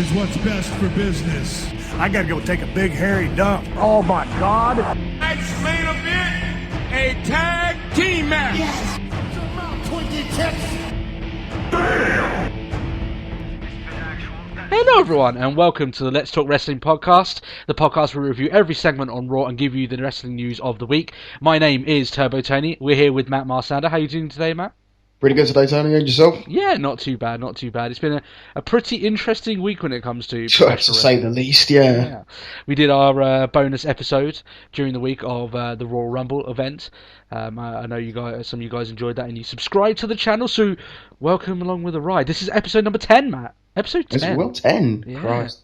is what's best for business. I gotta go take a big hairy dump. Oh my God. Tonight's main event, a tag team match. Yes. Hello everyone and welcome to the Let's Talk Wrestling podcast, the podcast where we review every segment on Raw and give you the wrestling news of the week. My name is Turbo Tony. We're here with Matt Marsander. How are you doing today, Matt? Pretty good today, Tony, and yourself? Yeah, not too bad, not too bad. It's been a pretty interesting week when it comes to to say the least, yeah. We did our bonus episode during the week of the Royal Rumble event. I know you guys, some of you guys enjoyed that and you subscribed to the channel, so welcome along with the ride. This is episode number 10, Matt. Episode 10. Well, 10. Yeah. Christ.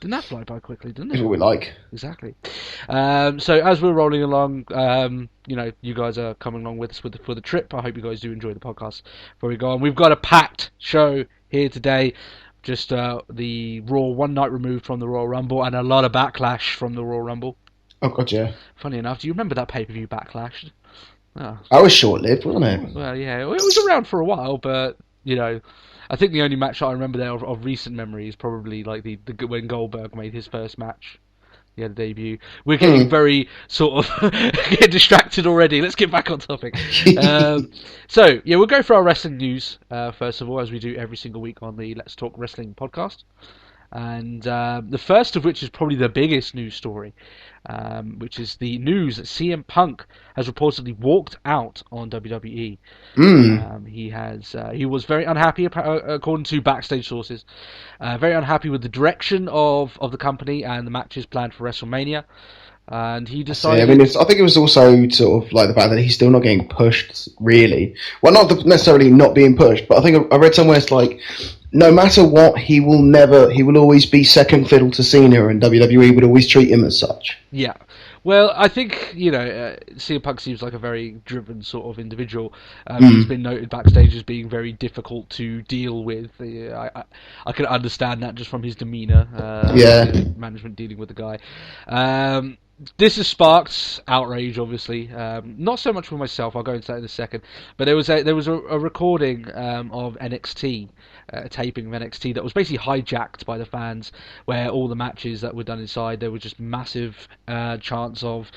Didn't that fly by quickly, didn't it? That's what we like. Exactly. So as we're rolling along, you guys are coming along with us for the trip. I hope you guys do enjoy the podcast before we go on. We've got a packed show here today. Just the Raw one night removed from the Royal Rumble and a lot of backlash from the Royal Rumble. Oh, God, yeah. Funny enough, do you remember that pay-per-view backlash? Oh. That was short-lived, wasn't it? Well, yeah. It was around for a while, but, I think the only match I remember there of recent memory is probably like the when Goldberg made his first match. He had a debut. We're getting very sort of get distracted already. Let's get back on topic. We'll go for our wrestling news first of all, as we do every single week on the Let's Talk Wrestling podcast. And the first of which is probably the biggest news story, which is the news that CM Punk has reportedly walked out on WWE. He was very unhappy, according to backstage sources, very unhappy with the direction of the company and the matches planned for WrestleMania. And he decided... I think it was also sort of like the fact that he's still not getting pushed, really. Well, not necessarily not being pushed, but I think I read somewhere it's like, no matter what, he will always be second fiddle to Cena, and WWE would always treat him as such. Yeah. Well, I think, CM Punk seems like a very driven sort of individual. He's been noted backstage as being very difficult to deal with. I can understand that just from his demeanour. Management dealing with the guy. This has sparked outrage, obviously. Not so much for myself. I'll go into that in a second. But there was a recording of NXT, a taping of NXT that was basically hijacked by the fans, where all the matches that were done inside, there were just massive chants of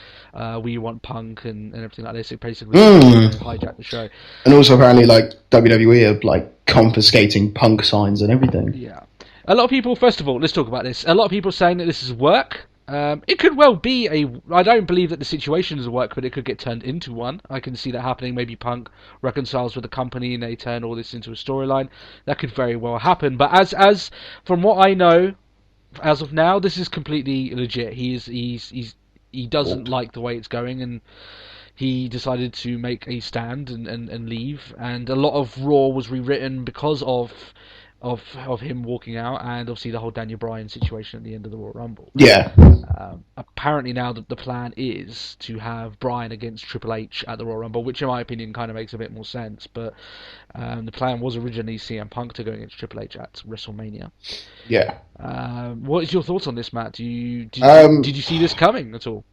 "We want Punk" and everything like this. It basically hijacked the show. And also apparently, like WWE are like confiscating Punk signs and everything. Yeah. A lot of people. First of all, let's talk about this. A lot of people are saying that this is work. It could well be I don't believe that the situation is a work, but it could get turned into one. I can see that happening. Maybe Punk reconciles with the company and they turn all this into a storyline. That could very well happen. But as from what I know, as of now, this is completely legit. He doesn't like the way it's going, and he decided to make a stand and leave. And a lot of Raw was rewritten because of him walking out, and obviously the whole Daniel Bryan situation at the end of the Royal Rumble. Yeah. Apparently now the plan is to have Bryan against Triple H at the Royal Rumble, which in my opinion kind of makes a bit more sense. But the plan was originally CM Punk to go against Triple H at WrestleMania. Yeah. What is your thoughts on this, Matt? Did you see this coming at all?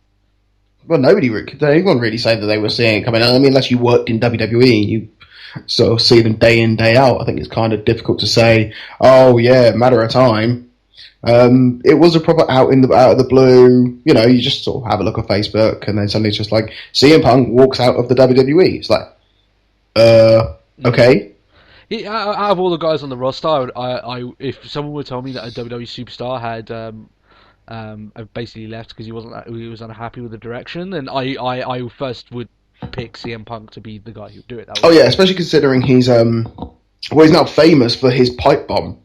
Well, anyone really say that they were seeing it coming out. I mean, unless you worked in WWE, you sort of see them day in, day out. I think it's kind of difficult to say, oh yeah, matter of time. It was a proper out of the blue, you just sort of have a look at Facebook and then suddenly it's just like CM Punk walks out of the WWE. It's like, okay. Out of all the guys on the roster, I if someone would tell me that a WWE superstar had basically left because he was unhappy with the direction, then I first would pick CM Punk to be the guy who'd do it. Oh yeah, especially considering he's now famous for his pipe bomb.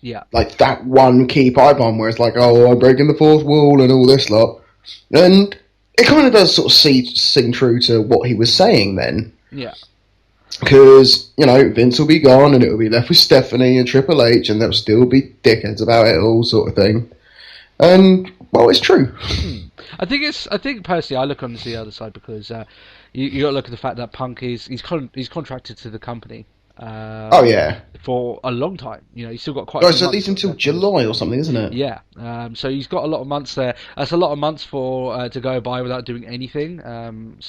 Yeah. Like that one key pipe bomb where it's like, oh, I'm breaking the fourth wall and all this lot. And it kind of does sort of sing true to what he was saying then. Yeah. Because, Vince will be gone and it will be left with Stephanie and Triple H and there'll still be dickheads about it all sort of thing. And, well, it's true. I think personally I look on the other side because you got to look at the fact that Punk he's contracted to the company. For a long time. He's still got quite. Oh, it's at least until July or something, isn't it? Yeah. So he's got a lot of months there. That's a lot of months for to go by without doing anything. And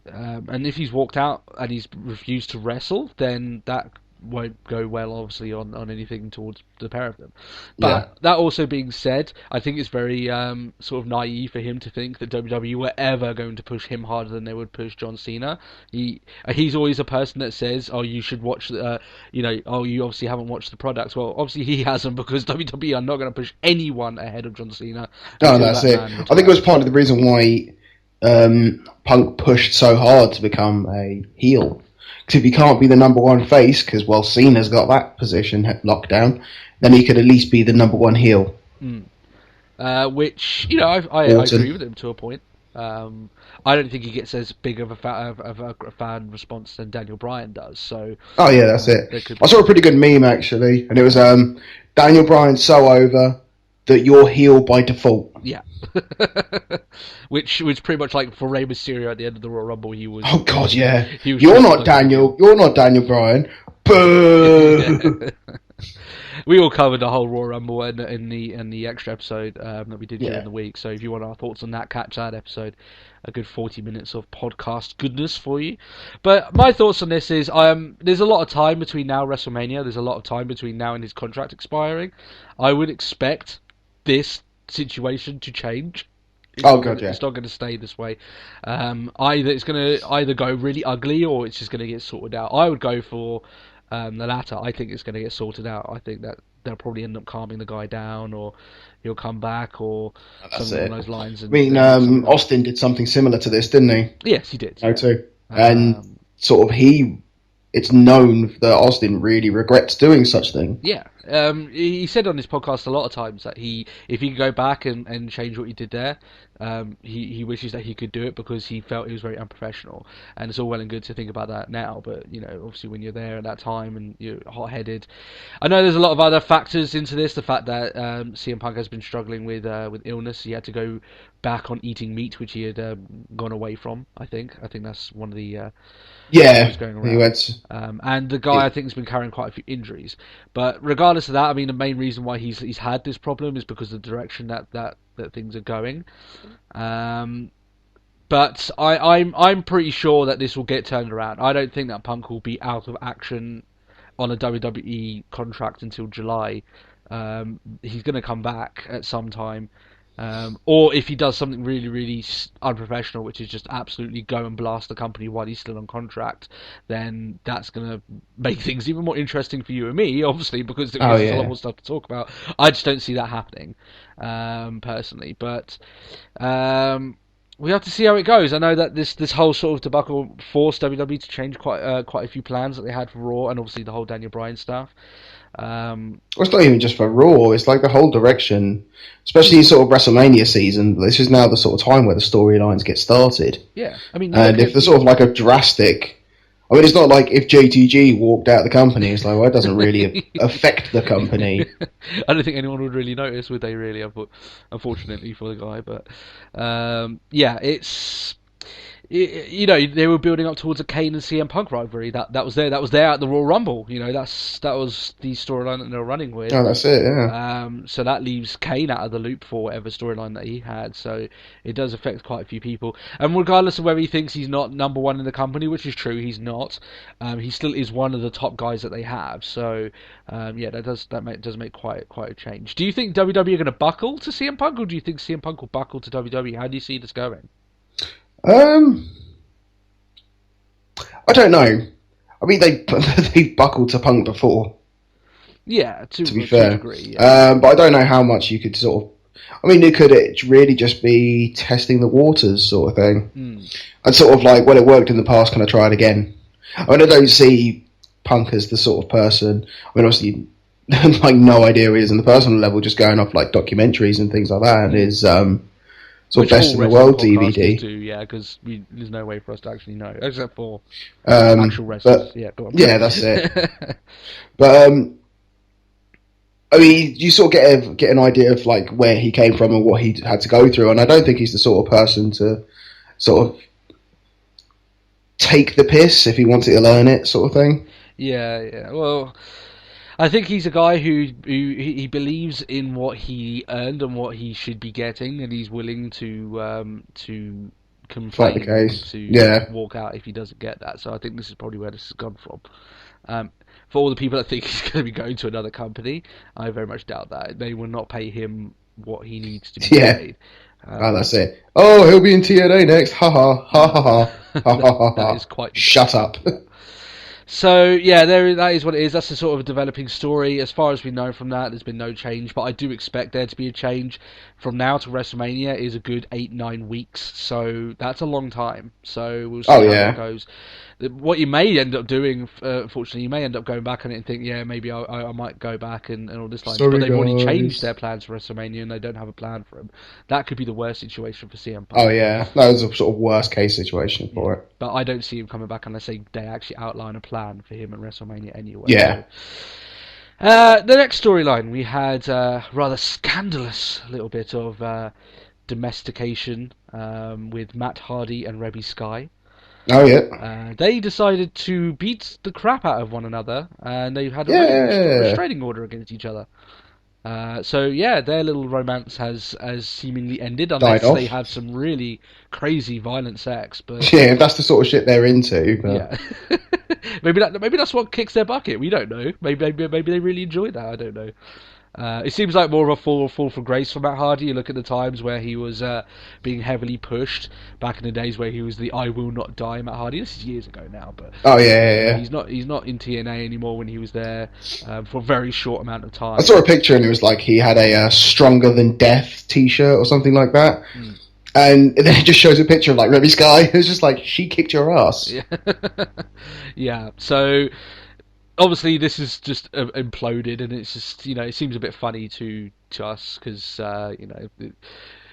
if he's walked out and he's refused to wrestle, then that won't go well, obviously, on anything towards the pair of them. But that also being said, I think it's very sort of naive for him to think that WWE were ever going to push him harder than they would push John Cena. He's always a person that says, "Oh, you should watch," oh, you obviously haven't watched the products. Well, obviously he hasn't, because WWE are not going to push anyone ahead of John Cena. No, that's it. I think it was part of the reason why Punk pushed so hard to become a heel. Because if he can't be the number one face, because, well, Cena's got that position locked down, then he could at least be the number one heel. Which, I agree with him to a point. I don't think he gets as big of a fan response than Daniel Bryan does. So, oh yeah, that's it. I saw a pretty good meme actually, and it was Daniel Bryan's so over that you're heel by default. Yeah, which was pretty much like for Rey Mysterio at the end of the Royal Rumble. He was. Oh God, yeah. You're not Daniel. You're not Daniel Bryan. Boo. We all covered the whole Royal Rumble in the extra episode that we did during the week. So if you want our thoughts on that, catch that episode. A good 40 minutes of podcast goodness for you. But my thoughts on this is, there's a lot of time between now and WrestleMania. There's a lot of time between now and his contract expiring. I would expect this situation to change. It's not going to stay this way. It's going to either go really ugly or it's just going to get sorted out. I would go for the latter. I think it's going to get sorted out. I think that they'll probably end up calming the guy down, or he'll come back, or something along those lines. Austin did something similar to this, didn't he? Yes, he did. Too. And sort of it's known that Austin really regrets doing such thing. Yeah. He said on his podcast a lot of times that if he could go back and change what he did there, he wishes that he could do it, because he felt it was very unprofessional. And it's all well and good to think about that now, but obviously when you're there at that time and you're hot-headed, I know there's a lot of other factors into this. The fact that CM Punk has been struggling with illness, he had to go back on eating meat, which he had gone away from. I think that's one of the going around. He went. And the guy I think has been carrying quite a few injuries. But regardless of that, I mean, the main reason why he's had this problem is because of the direction that things are going. But I'm pretty sure that this will get turned around. I don't think that Punk will be out of action on a WWE contract until July. He's going to come back at some time. Or if he does something really, really unprofessional, which is just absolutely go and blast the company while he's still on contract, then that's going to make things even more interesting for you and me, obviously, because there's a lot more stuff to talk about. I just don't see that happening, personally. But we have to see how it goes. I know that this whole sort of debacle forced WWE to change quite a few plans that they had for Raw, and obviously the whole Daniel Bryan stuff. It's not even just for Raw, it's like the whole direction, especially sort of WrestleMania season. This is now the sort of time where the storylines get started. Yeah, I mean, and if there's sort of like a drastic, I mean, it's not like if JTG walked out of the company, it's like, well, it doesn't really affect the company. I don't think anyone would really notice, would they, really? Unfortunately for the guy, but it's. They were building up towards a Kane and CM Punk rivalry. That was there at the Royal Rumble. That was the storyline that they were running with. Oh, that's it. Yeah. So that leaves Kane out of the loop for whatever storyline that he had. So it does affect quite a few people. And regardless of whether he thinks he's not number one in the company, which is true, he's not. He still is one of the top guys that they have. So that does make quite a change. Do you think WWE are going to buckle to CM Punk, or do you think CM Punk will buckle to WWE? How do you see this going? I don't know. I mean, they've buckled to Punk before. Yeah, to be fair. To a degree, yeah. But I don't know how much you could sort of. I mean, could it really just be testing the waters, sort of thing? And sort of like, well, it worked in the past, can I try it again? I mean, I don't see Punk as the sort of person. I mean, obviously, like no idea who he is on the personal level, just going off like documentaries and things like that, and his sort of best in the world DVD. Yeah, because there's no way for us to actually know, except for actual wrestlers. Go on. Yeah, that's it. But I mean, you sort of get an idea of like where he came from and what he had to go through, and I don't think he's the sort of person to sort of take the piss if he wanted to learn it, sort of thing. Yeah. Well, I think he's a guy who he believes in what he earned and what he should be getting, and he's willing to complain, to walk out if he doesn't get that. So I think this is probably where this has gone from. for all the people that think he's going to be going to another company, I very much doubt that. They will not pay him what he needs to be paid. That's it. Oh, he'll be in TNA next. Ha ha ha ha ha ha ha. That is quite. Shut up. So yeah, that is what it is. That's the sort of a developing story. As far as we know from that, there's been no change. But I do expect there to be a change. From now to WrestleMania is a good 8-9 weeks. So that's a long time. So we'll see how that goes. What you may end up doing, unfortunately, you may end up going back on it and think, yeah, maybe I might go back and all this line. But they've already changed their plans for WrestleMania and they don't have a plan for him. That could be the worst situation for CM Punk. Oh yeah, that was a sort of worst case situation for it. But I don't see him coming back unless they actually outline a plan for him at WrestleMania anyway. Yeah. So. The next storyline, we had rather scandalous little bit of domestication with Matt Hardy and Reby Sky. Oh yeah. They decided to beat the crap out of one another, and they've had a restraining order against each other. So yeah, their little romance has seemingly ended, unless they have some really crazy violent sex. But yeah, that's the sort of shit they're into. But... Yeah, maybe that's what kicks their bucket. We don't know. Maybe they really enjoy that. I don't know. It seems like more of a fall from grace for Matt Hardy. You look at the times where he was being heavily pushed back in the days where he was the "I will not die" Matt Hardy. This is years ago now, but he's not in TNA anymore. When he was there for a very short amount of time. I saw a picture and it was like he had a "Stronger Than Death" T-shirt or something like that. And then it just shows a picture of like Reby Sky. It's just like, she kicked your ass. Yeah. So. Obviously, this is just imploded, and it's just, it seems a bit funny to us because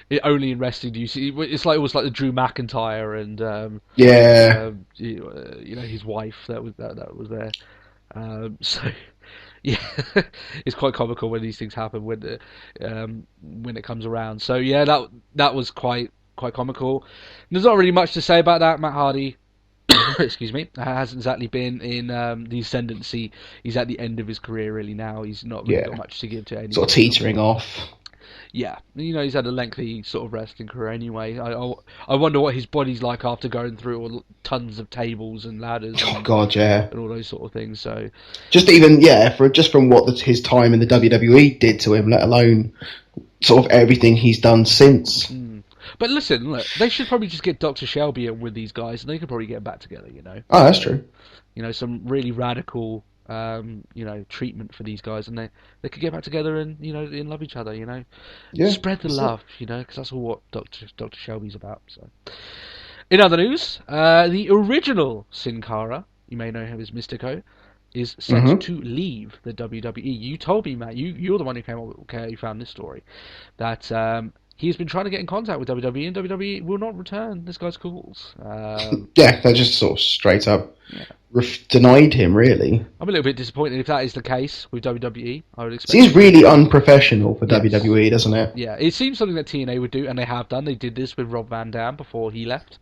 it only in wrestling do you see. It's like almost like the Drew McIntyre and his wife that was there. So yeah, it's quite comical when these things happen when it comes around. So yeah, that was quite comical. There's not really much to say about that. Matt Hardy. Excuse me, hasn't exactly been in the ascendancy. He's at the end of his career really now. He's not really got much to give to anyone. Sort of teetering off. Yeah, he's had a lengthy sort of wrestling career anyway. I wonder what his body's like after going through all tons of tables and ladders. Oh God, yeah, and all those sort of things. So just from what his time in the WWE did to him, let alone sort of everything he's done since. But listen, look, they should probably just get Dr. Shelby in with these guys, and they could probably get back together. Oh, that's true. Some really radical, treatment for these guys, and they could get back together and and love each other. Spread the love, because that's all what Dr. Shelby's about. So, in other news, the original Sin Cara, you may know him as Mystico, is set to leave the WWE. You told me, Matt, you're the one who came up with, you found this story, that he's been trying to get in contact with WWE, and WWE will not return this guy's calls. Yeah, they just sort of straight up denied him, really. I'm a little bit disappointed if that is the case with WWE. I would expect. Seems really unprofessional for WWE, doesn't it? Yeah, it seems something that TNA would do, and they have done. They did this with Rob Van Dam before he left.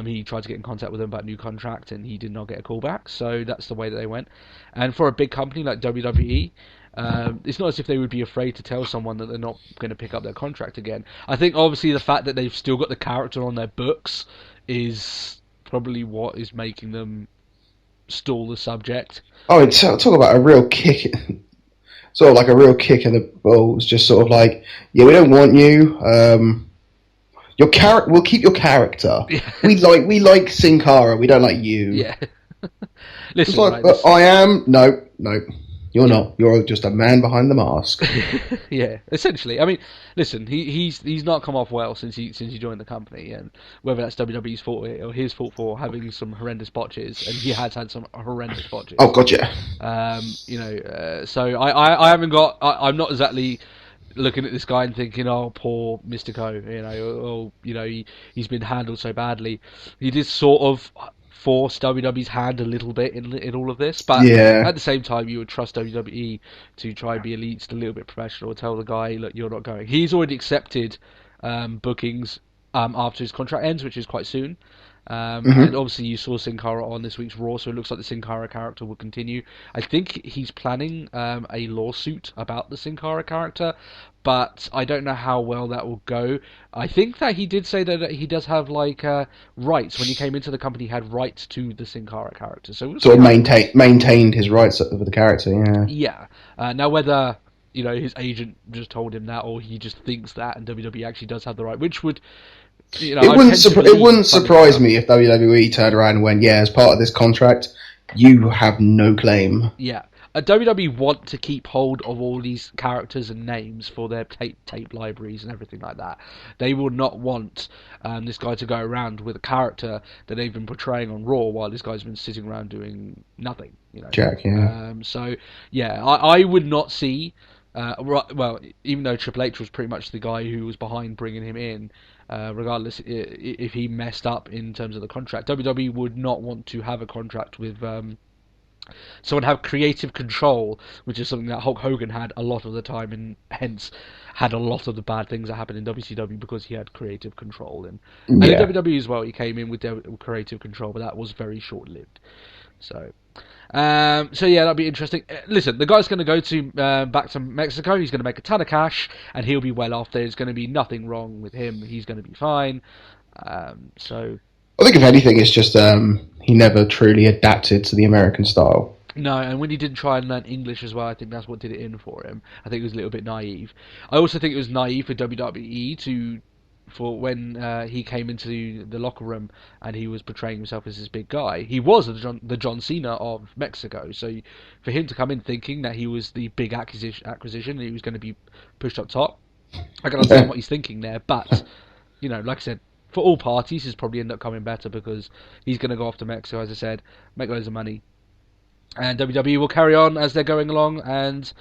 He tried to get in contact with him about a new contract, and he did not get a call back. So that's the way that they went. And for a big company like WWE, it's not as if they would be afraid to tell someone that they're not going to pick up their contract again. I think obviously the fact that they've still got the character on their books is probably what is making them stall the subject. Oh, talk about a real kick, sort of like a real kick in the balls. Just sort of like, yeah, we don't want you. Your character, we'll keep your character. Yeah. We like Sin Cara. We don't like you. Yeah. Listen, like, I am. No. You're not. You're just a man behind the mask. Yeah, essentially. I mean, listen, he's not come off well since he joined the company, and whether that's WWE's fault or his fault for having some horrendous botches, and he has had some horrendous botches. Oh God, yeah. So I haven't got. I'm not exactly looking at this guy and thinking, oh, poor Mystico. He's been handled so badly. He did sort of force WWE's hand a little bit in all of this, but at the same time you would trust WWE to try and be at least a little bit professional, tell the guy, look, you're not going. He's already accepted bookings after his contract ends, which is quite soon, And obviously you saw Sin Cara on this week's Raw, so it looks like the Sin Cara character will continue. I think he's planning a lawsuit about the Sin Cara character, but I don't know how well that will go. I think that he did say that he does have rights. When he came into the company, he had rights to the Sin Cara character. So sort of maintained his rights over the character, yeah. Yeah. Now whether his agent just told him that, or he just thinks that, and WWE actually does have the right, which would... it wouldn't surprise me if WWE turned around and went, as part of this contract, you have no claim. Yeah. WWE want to keep hold of all these characters and names for their tape libraries and everything like that. They will not want this guy to go around with a character that they've been portraying on Raw while this guy's been sitting around doing nothing. Jack, yeah. I would not see... even though Triple H was pretty much the guy who was behind bringing him in, regardless if he messed up in terms of the contract, WWE would not want to have a contract with someone have creative control, which is something that Hulk Hogan had a lot of the time, and hence had a lot of the bad things that happened in WCW because he had creative control. And in WWE as well, he came in with creative control, but that was very short-lived. So that'll be interesting. Listen, the guy's going to go to back to Mexico. He's going to make a ton of cash, and he'll be well off. There's going to be nothing wrong with him. He's going to be fine. I think if anything, it's just he never truly adapted to the American style. No, and when he didn't try and learn English as well, I think that's what did it in for him. I think it was a little bit naive. I also think it was naive for WWE for when he came into the locker room and he was portraying himself as this big guy. He was the John Cena of Mexico, so for him to come in thinking that he was the big acquisition and he was going to be pushed up top, I can understand what he's thinking there, but, like I said, for all parties, he's probably end up coming better because he's going to go off to Mexico, as I said, make loads of money, and WWE will carry on as they're going along, and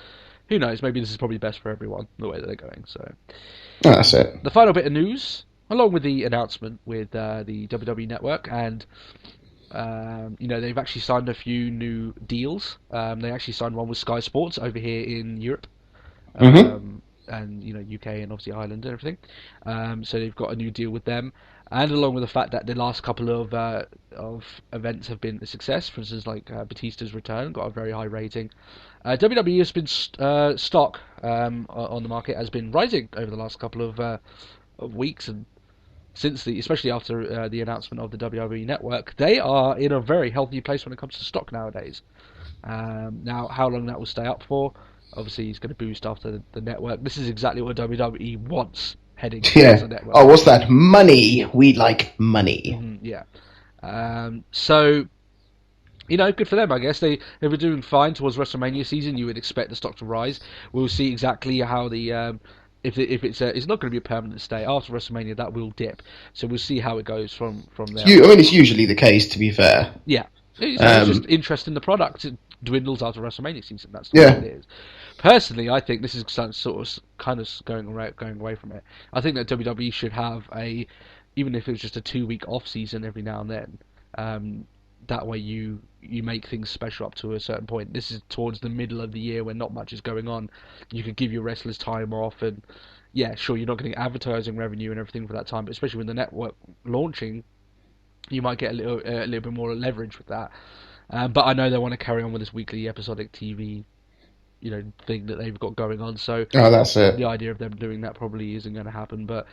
who knows, maybe this is probably best for everyone, the way that they're going, so... That's it. The final bit of news, along with the announcement with the WWE Network, and they've actually signed a few new deals. They actually signed one with Sky Sports over here in Europe, and UK and obviously Ireland and everything. So they've got a new deal with them, and along with the fact that the last couple of events have been a success. For instance, like Batista's return got a very high rating. WWE has been stock on the market has been rising over the last couple of weeks, and since especially after the announcement of the WWE Network, they are in a very healthy place when it comes to stock nowadays. Now, how long that will stay up for? Obviously, he's going to boost after the network. This is exactly what WWE wants heading towards the network. Oh, what's that? Money. We like money. So. Good for them, I guess. They were doing fine towards WrestleMania season. You would expect the stock to rise. We'll see exactly how if it's not going to be a permanent stay after WrestleMania, that will dip. So we'll see how it goes from there. It's usually the case, to be fair. Yeah, it's just interest in the product. It dwindles after WrestleMania season. That's what it is. Personally, I think this is kind of going away from it. I think that WWE should have even if it was just a 2-week off season every now and then. That way you make things special up to a certain point. This is towards the middle of the year when not much is going on. You could give your wrestlers time off, and sure, you're not getting advertising revenue and everything for that time, but especially with the network launching, you might get a little bit more leverage with that. But I know they want to carry on with this weekly episodic TV thing that they've got going on. So that's it. The idea of them doing that probably isn't going to happen. But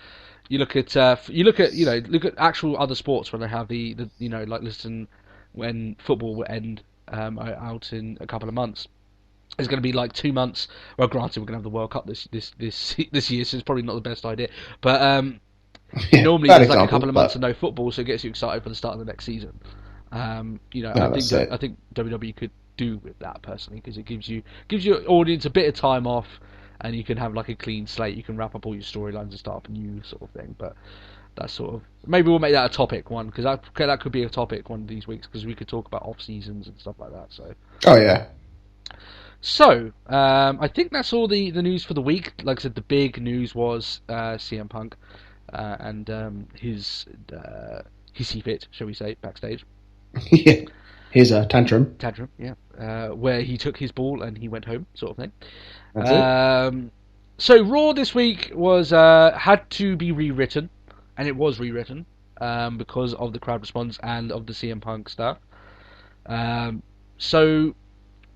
you look at actual other sports when they have listen. When football will end out in a couple of months, it's going to be like 2 months. Well, granted, we're going to have the World Cup this year, so it's probably not the best idea. But normally there's like a couple of months of no football, so it gets you excited for the start of the next season. I think WWE could do with that personally, because it gives your audience a bit of time off, and you can have like a clean slate. You can wrap up all your storylines and start up a new sort of thing. But that's sort of, maybe we'll make that a topic one, because that could be a topic one of these weeks, because we could talk about off seasons and stuff like that. So I think that's all the news for the week. Like I said, the big news was CM Punk and his hissy fit, shall we say, backstage. Yeah, his tantrum, where he took his ball and he went home, sort of thing. That's it. So Raw this week was had to be rewritten. And it was rewritten. because of the crowd response and of the CM Punk stuff. So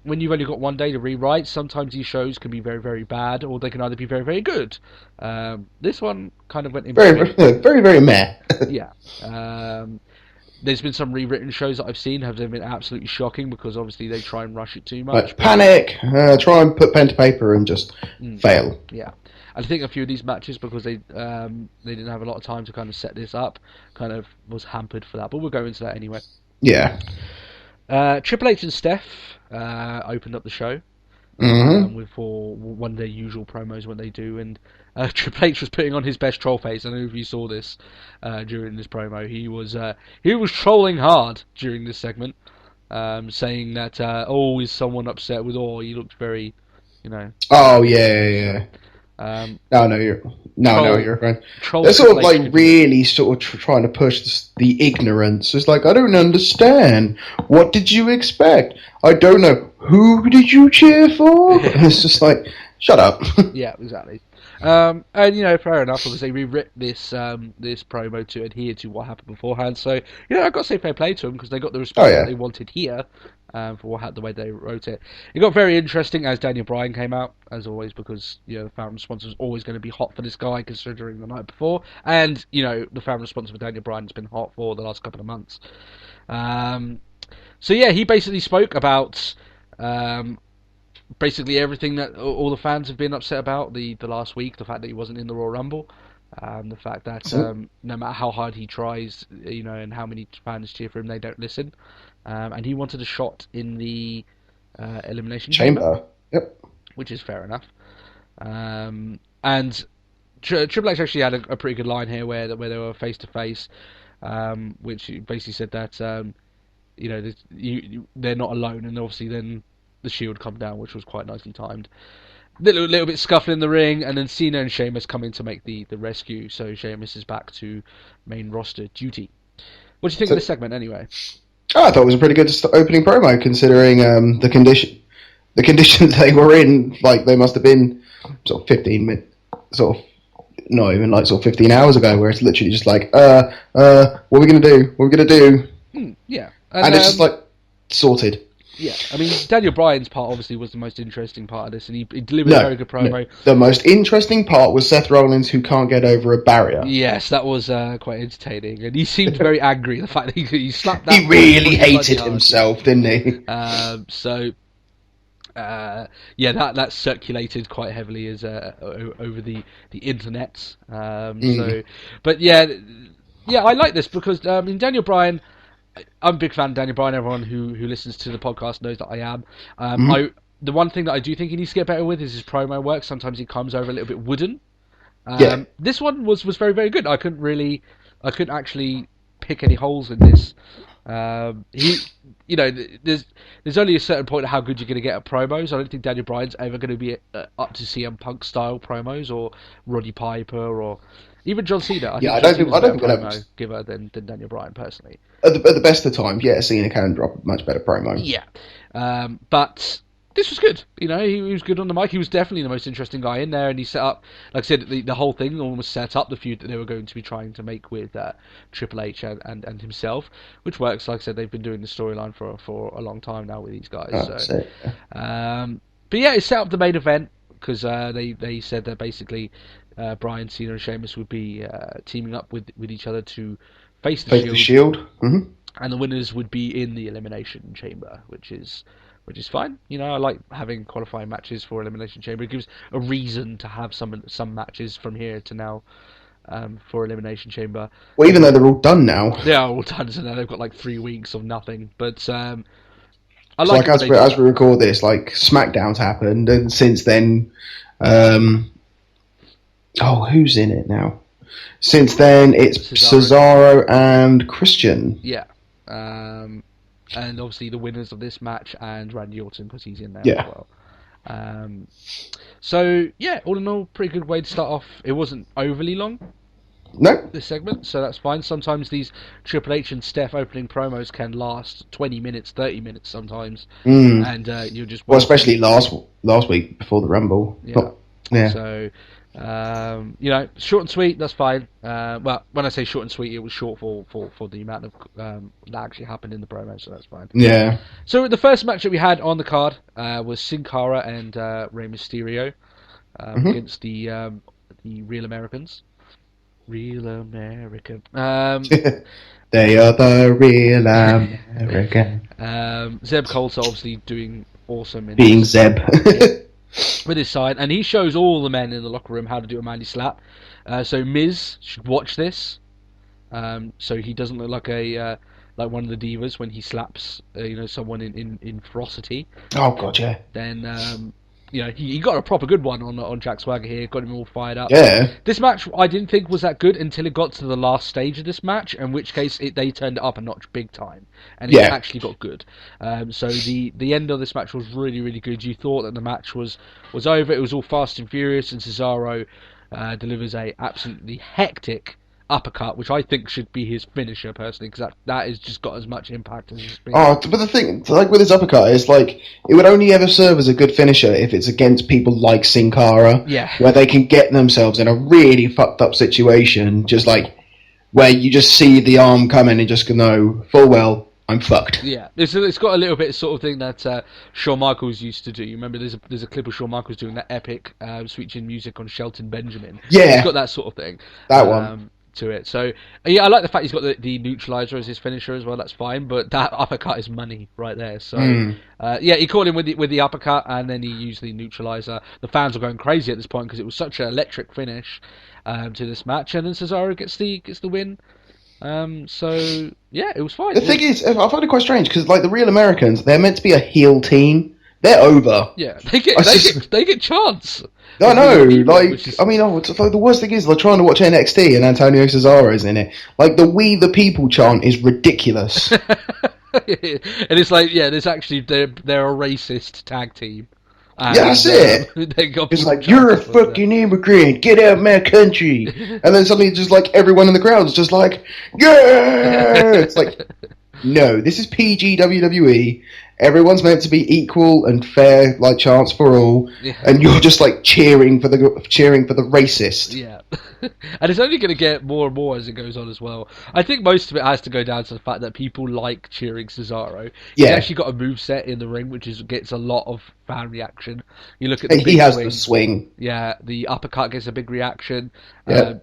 when you've only got one day to rewrite, sometimes these shows can be very, very bad, or they can either be very, very good. This one kind of went in very, very, very meh. Yeah. There's been some rewritten shows that I've seen have been absolutely shocking because obviously they try and rush it too much. Like, panic! Try and put pen to paper and just fail. Yeah. I think a few of these matches, because they didn't have a lot of time to kind of set this up, kind of was hampered for that. But we'll go into that anyway. Yeah. Triple H and Steph opened up the show for one of their usual promos when they do, and Triple H was putting on his best troll face. I don't know if you saw this during this promo. He was trolling hard during this segment, saying that is someone upset with he looked very, Oh yeah. You're a friend. They're sort of like really sort of trying to push the ignorance. It's like, I don't understand. What did you expect? I don't know. Who did you cheer for? It's just like, shut up. Yeah, exactly. And fair enough, because they rewrit this promo to adhere to what happened beforehand. So I've got to say fair play to them because they got the response that they wanted here for the way they wrote it. It got very interesting as Daniel Bryan came out, as always, because the fan response was always going to be hot for this guy considering the night before, and the fan response for Daniel Bryan has been hot for the last couple of months. So yeah, he basically spoke about basically everything that all the fans have been upset about the last week. The fact that he wasn't in the Royal Rumble, the fact that no matter how hard he tries, and how many fans cheer for him, they don't listen. And he wanted a shot in the Elimination Chamber. Yep. Which is fair enough. And Triple H actually had a pretty good line here where they were face to face, which basically said that they're not alone, and obviously then the Shield come down, which was quite nicely timed. Little bit scuffle in the ring, and then Cena and Sheamus come in to make the rescue. So Sheamus is back to main roster duty. What do you think of this segment, anyway? I thought it was a pretty good opening promo, considering the conditions they were in. Like, they must have been sort of 15 minutes, not even like 15 hours ago, where it's literally just like, what are we gonna do? What are we gonna do? Yeah, and it's just like sorted. Yeah, I mean, Daniel Bryan's part obviously was the most interesting part of this, and he delivered a very good promo. No. The most interesting part was Seth Rollins, who can't get over a barrier. Yes, that was quite entertaining, and he seemed very angry. The fact that he slapped that. He really hated himself, didn't he? That circulated quite heavily as over the internet. But I like this because Daniel Bryan. I'm a big fan of Daniel Bryan. Everyone who listens to the podcast knows that I am. The one thing that I do think he needs to get better with is his promo work. Sometimes he comes over a little bit wooden. This one was very, very good. I couldn't actually pick any holes in this. There's only a certain point of how good you're going to get at promos. I don't think Daniel Bryan's ever going to be up to CM Punk style promos, or Roddy Piper, or even John Cena. I don't think promo giver than Daniel Bryan personally. At the best of times, Cena can drop a much better promo. Yeah, but this was good. He was good on the mic. He was definitely the most interesting guy in there, and he set up, like I said, the whole thing almost set up the feud that they were going to be trying to make with Triple H and himself, which works. Like I said, they've been doing the storyline for a long time now with these guys. But yeah, it set up the main event because they said that basically Bryan, Cena, and Sheamus would be teaming up with each other to face the Shield. Mm-hmm. And the winners would be in the Elimination Chamber, which is fine. I like having qualifying matches for Elimination Chamber. It gives a reason to have some matches from here to now for Elimination Chamber. Well, even though they're all done now. They are all done, so now they've got like 3 weeks of nothing. But I like as we record this, like SmackDown's happened, and since then, who's in it now? Since then, it's Cesaro and Christian. Yeah. And obviously the winners of this match and Randy Orton, because he's in there as well. All in all, pretty good way to start off. It wasn't overly long. No. This segment, so that's fine. Sometimes these Triple H and Steph opening promos can last 20 minutes, 30 minutes sometimes. And you're just... Well, especially last week before the Rumble. Yeah. Yeah. So, short and sweet, that's fine. Well, when I say short and sweet, it was short for the amount of that actually happened in the promo, so that's fine. Yeah. So the first match that we had on the card was Cara and Rey Mysterio against the Real Americans. Real American. They are the Real American. Zeb Coulter obviously doing awesome in Being Zeb. with his side, and he shows all the men in the locker room how to do a manly slap. So Miz should watch this, so he doesn't look like like one of the divas when he slaps someone in ferocity. Oh god, yeah. Then he got a proper good one on Jack Swagger here, got him all fired up. Yeah. This match I didn't think was that good until it got to the last stage of this match, in which case they turned it up a notch big time, and it actually got good. So the end of this match was really, really good. You thought that the match was over, it was all fast and furious, and Cesaro delivers a absolutely hectic uppercut, which I think should be his finisher personally, because that has just got as much impact as it's been. Oh, but the thing, like with his uppercut, is like it would only ever serve as a good finisher if it's against people like Sin Cara, where they can get themselves in a really fucked up situation, just like where you just see the arm coming and just know full well I'm fucked. Yeah, it's got a little bit of sort of thing that Shawn Michaels used to do. You remember there's a clip of Shawn Michaels doing that epic Sweet Chin Music on Shelton Benjamin. Yeah, it's got that sort of thing. That one. To it. So I like the fact he's got the neutralizer as his finisher as well. That's fine, but that uppercut is money right there. So he caught him with the uppercut, and then he used the neutralizer. The fans were going crazy at this point because it was such an electric finish to this match, and then Cesaro gets the win. So it was fine. The thing is, I find it quite strange because like the Real Americans, they're meant to be a heel team. They're over. Yeah, they get chance. I know, the worst thing is, like, trying to watch NXT and Antonio Cesaro's in it. Like, the We the People chant is ridiculous. And it's like, there's actually, they're a racist tag team. And, that's it. It's like, you're a fucking immigrant, get out of my country. And then suddenly just like, everyone in the crowd is just like, yeah! It's like, no, this is PG WWE. Everyone's meant to be equal and fair, like chance for all, and you're just like cheering for the racist. Yeah, and it's only going to get more and more as it goes on as well. I think most of it has to go down to the fact that people like cheering Cesaro. He's actually got a moveset in the ring which gets a lot of fan reaction. You look at he has the swing. Yeah, the uppercut gets a big reaction. Yeah.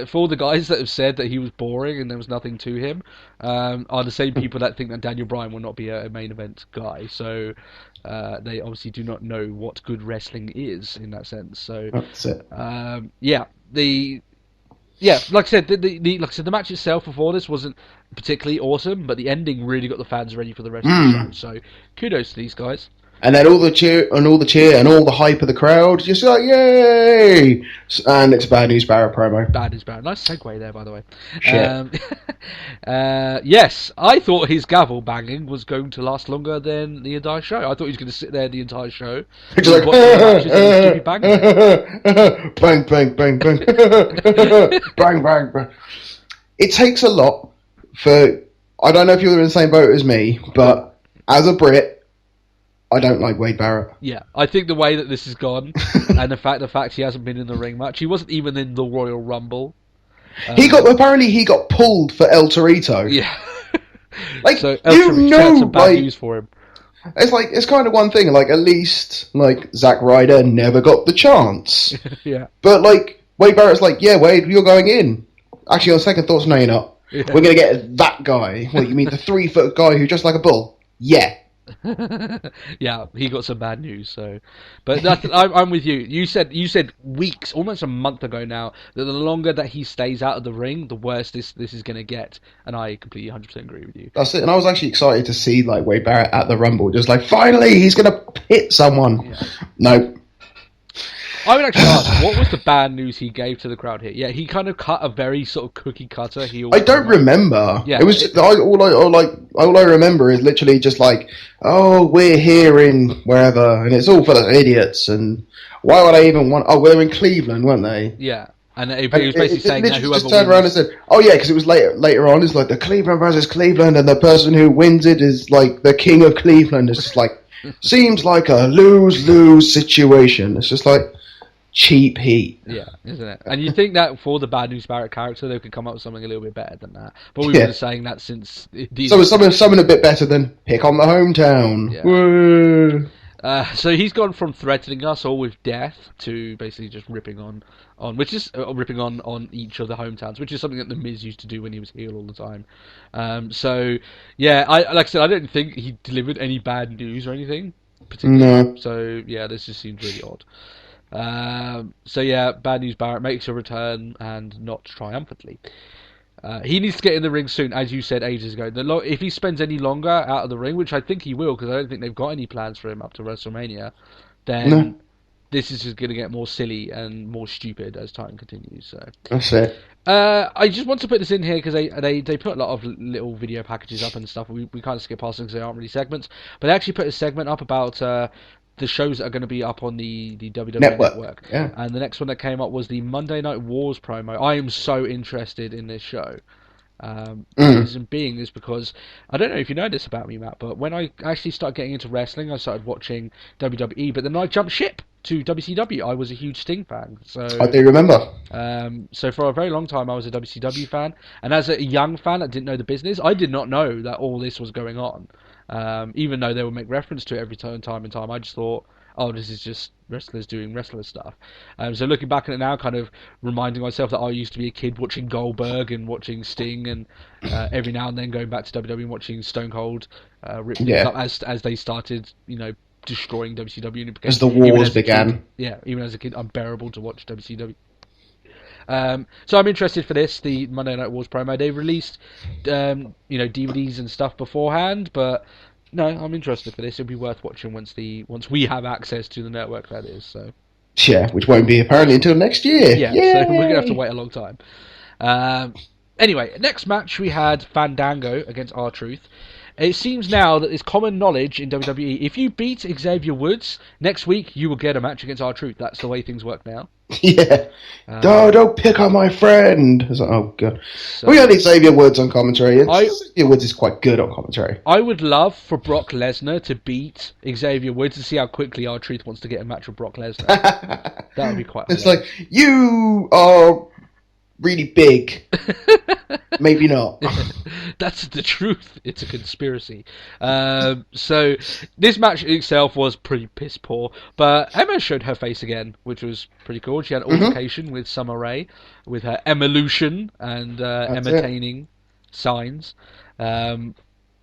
For all the guys that have said that he was boring and there was nothing to him, are the same people that think that Daniel Bryan will not be a main event guy. So they obviously do not know what good wrestling is in that sense. So that's it. Like I said, the match itself before this wasn't particularly awesome, but the ending really got the fans ready for the rest of the show. So kudos to these guys. And then all the cheer and all the hype of the crowd, just like yay! And it's a Bad News Barrett promo. Bad News Barrett. Nice segue there, by the way. Yes, I thought his gavel banging was going to last longer than the entire show. I thought he was going to sit there the entire show. Just like bang, bang, bang, bang, bang, bang, bang. It takes a lot for. I don't know if you're in the same boat as me, but as a Brit, I don't like Wade Barrett. Yeah, I think the way that this has gone, and the fact he hasn't been in the ring much, he wasn't even in the Royal Rumble. He got pulled for El Torito. Yeah, like so some bad news for him. It's kind of one thing. Like at least like Zack Ryder never got the chance. Yeah, but like Wade Barrett's like, yeah, Wade, you're going in. Actually, on second thoughts, no, you're not. Yeah. We're gonna get that guy. What you mean, the 3-foot guy who just like a bull? Yeah. Yeah, he got some bad news. So, but I'm with you. You said weeks, almost a month ago now, that the longer that he stays out of the ring, the worse this is going to get. And I completely 100% agree with you. That's it. And I was actually excited to see like Wade Barrett at the Rumble, just like finally he's going to hit someone. Yeah. No. I would actually ask, what was the bad news he gave to the crowd here? Yeah, he kind of cut a very sort of cookie cutter. I don't remember. Yeah, it was all I remember is literally just like, oh, we're here in wherever, and it's all full of idiots. And why would I even want? Oh, we're in Cleveland, weren't they? Yeah, and he was basically saying that whoever just turned around and said, oh yeah, because it was later on. It's like the Cleveland versus Cleveland, and the person who wins it is like the king of Cleveland. It's just like seems like a lose-lose situation. It's just like. cheap heat. Yeah, isn't it? And you think that for the Bad News Barrett character, they could come up with something a little bit better than that. But we've been saying that since... So something a bit better than pick on the hometown. Yeah. Woo. So he's gone from threatening us all with death to basically just ripping on which is ripping on each of the hometowns, which is something that the Miz used to do when he was heel all the time. So yeah, like I said, I don't think he delivered any bad news or anything particularly. No. So yeah, this just seems really odd. So yeah, Bad News Barrett makes a return, and not triumphantly. He needs to get in the ring soon, as you said ages ago. If he spends any longer out of the ring, which I think he will, because I don't think they've got any plans for him up to WrestleMania, then this is just going to get more silly and more stupid as time continues. So that's it. I just want to put this in here because they put a lot of little video packages up and stuff. We kind of skip past them because they aren't really segments, but they actually put a segment up about the shows that are going to be up on the WWE Network. Yeah. And the next one that came up was the Monday Night Wars promo. I am so interested in this show. The reason being is because, I don't know if you know this about me, Matt, but when I actually started getting into wrestling, I started watching WWE, but then I jumped ship to WCW. I was a huge Sting fan. So I do remember. So for a very long time, I was a WCW fan, and as a young fan that didn't know the business, I did not know that all this was going on. Even though they would make reference to it every time and time, I just thought, oh, this is just wrestlers doing wrestler stuff. So looking back at it now, kind of reminding myself that I used to be a kid watching Goldberg and watching Sting, and every now and then going back to WWE and watching Stone Cold rip things up as they started, destroying WCW. And it became, as the wars began. Even as a kid, unbearable to watch WCW. So I'm interested for this, the Monday Night Wars promo. They released, DVDs and stuff beforehand, but no, I'm interested for this. It'll be worth watching once we have access to the network. That is so. Yeah, which won't be apparently until next year. Yeah, Yay! so we're gonna have to wait a long time. Anyway, next match we had Fandango against R-Truth. It seems now that it's common knowledge in WWE, if you beat Xavier Woods, next week you will get a match against R-Truth. That's the way things work now. Yeah. Don't pick on my friend. I was like, oh, God. So, we had Xavier Woods on commentary. Xavier Woods is quite good on commentary. I would love for Brock Lesnar to beat Xavier Woods and see how quickly R-Truth wants to get a match with Brock Lesnar. That would be quite It's hilarious. Like, you are really big. Maybe not. That's the truth. It's a conspiracy. So this match itself was pretty piss poor, but Emma showed her face again, which was pretty cool. She had an altercation with Summer Rae with her Evolution and Emma-taining signs.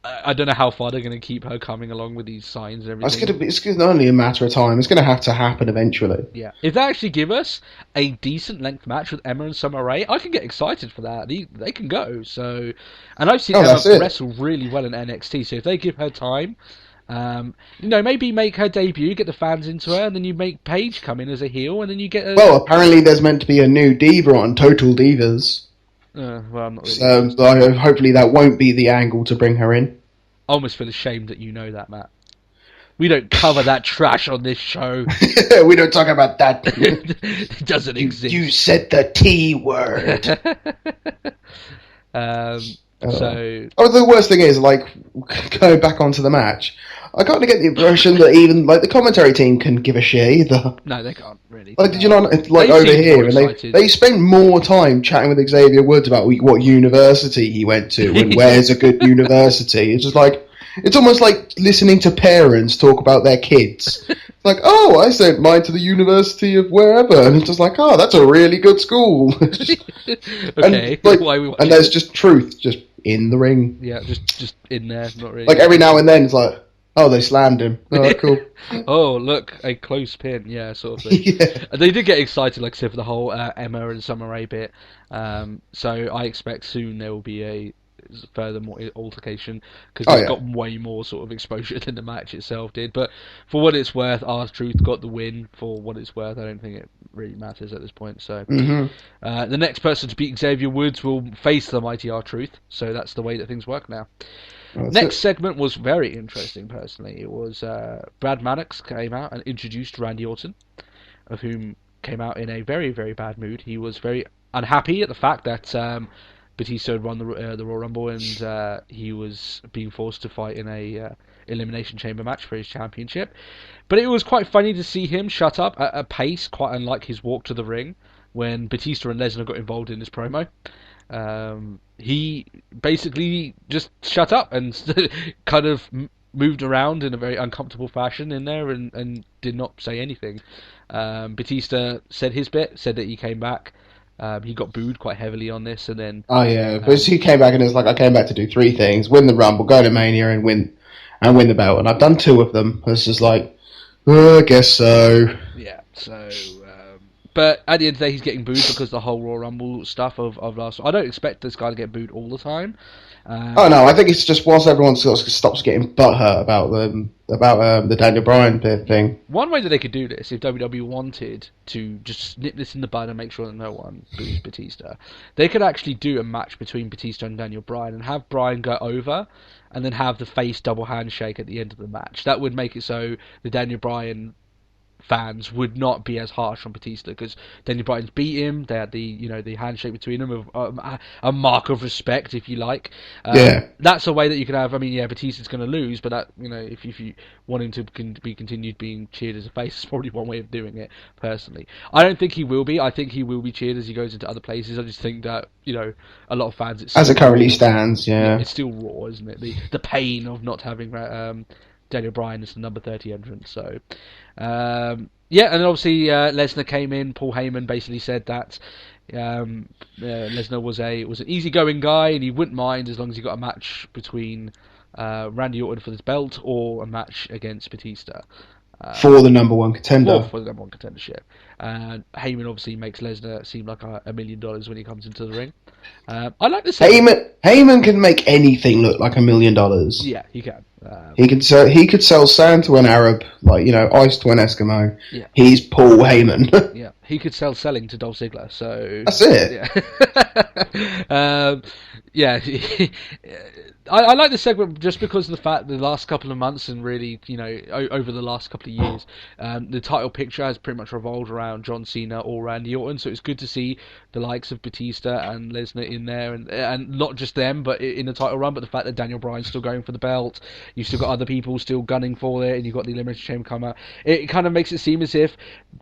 I don't know how far they're going to keep her coming along with these signs and everything. It's only a matter of time. It's going to have to happen eventually. Yeah. If they actually give us a decent length match with Emma and Summer Rae, I can get excited for that. They can go. So, and I've seen Emma wrestle really well in NXT. So if they give her time, maybe make her debut, get the fans into her, and then you make Paige come in as a heel, and then you get. Well, apparently there's meant to be a new Diva on Total Divas. Well, I'm not really. So hopefully that won't be the angle to bring her in. I almost feel ashamed that you know that, Matt. We don't cover that trash on this show. We don't talk about that. It doesn't exist. You said the T word. The worst thing is, going back onto the match, I kind of get the impression that even the commentary team can give a shit either. No, they can't really. Did you not over here? And they spend more time chatting with Xavier Woods about what university he went to and where's a good university. It's just it's almost like listening to parents talk about their kids. Like, oh, I sent mine to the University of wherever, and it's just like, oh, that's a really good school. Okay, and there's just truth just in the ring. Yeah, just in there, not really. Every now and then, it's like, oh, they slammed him. Oh, cool. Oh, look, a close pin. Yeah, sort of thing. Yeah. They did get excited, like I said, for the whole Emma and Summer Rae bit. So I expect soon there will be a further more altercation, because it's got way more sort of exposure than the match itself did. But for what it's worth, R-Truth got the win. For what it's worth, I don't think it really matters at this point. So the next person to beat Xavier Woods will face the mighty R-Truth. So that's the way that things work now. Next segment was very interesting, personally. It was Brad Mannix came out and introduced Randy Orton, of whom came out in a very, very bad mood. He was very unhappy at the fact that Batista had won the Royal Rumble, and he was being forced to fight in a Elimination Chamber match for his championship. But it was quite funny to see him shut up at a pace quite unlike his walk to the ring when Batista and Lesnar got involved in this promo. He basically just shut up and kind of moved around in a very uncomfortable fashion in there and did not say anything. Batista said his bit, said that he came back. He got booed quite heavily on this, and then... Oh, yeah, but he came back and it was like, I came back to do 3 things: win the Rumble, go to Mania, and win the belt. And I've done 2 of them. It's just like, I guess so. Yeah, so... but at the end of the day, he's getting booed because the whole Royal Rumble stuff of last... I don't expect this guy to get booed all the time. Oh no, I think it's just once everyone sort of stops getting butthurt about the Daniel Bryan thing. One way that they could do this, if WWE wanted to just nip this in the bud and make sure that no one boos Batista, they could actually do a match between Batista and Daniel Bryan and have Bryan go over and then have the face double handshake at the end of the match. That would make it so the Daniel Bryan fans would not be as harsh on Batista because Daniel Bryan's beat him. They had the handshake between them, of a mark of respect, if you like. Yeah, that's a way that you can have. I mean, yeah, Batista's going to lose, but that if you want him to be continued being cheered as a face, it's probably one way of doing it. Personally, I don't think he will be. I think he will be cheered as he goes into other places. I just think that a lot of fans. As it currently stands, yeah, it's still raw, isn't it? The pain of not having Daniel Bryan as the number 30 entrant. So. And then obviously Lesnar came in. Paul Heyman basically said that Lesnar was an easygoing guy and he wouldn't mind as long as he got a match between Randy Orton for this belt or a match against Batista. For the number 1 contender. For the number 1 contendership. And Heyman obviously makes Lesnar seem like $1 million when he comes into the ring. I like this. Heyman can make anything look like $1 million. Yeah, he can. He could sell sand to an Arab, ice to an Eskimo. Yeah. He's Paul Heyman. Yeah, he could sell selling to Dolph Ziggler. So that's it. Yeah. I like this segment just because of the fact that the last couple of months and really, over the last couple of years, the title picture has pretty much revolved around John Cena or Randy Orton. So it's good to see the likes of Batista and Lesnar in there, and not just them, but in the title run. But the fact that Daniel Bryan's still going for the belt, you've still got other people still gunning for it, and you've got the Elimination Chamber comer. It kind of makes it seem as if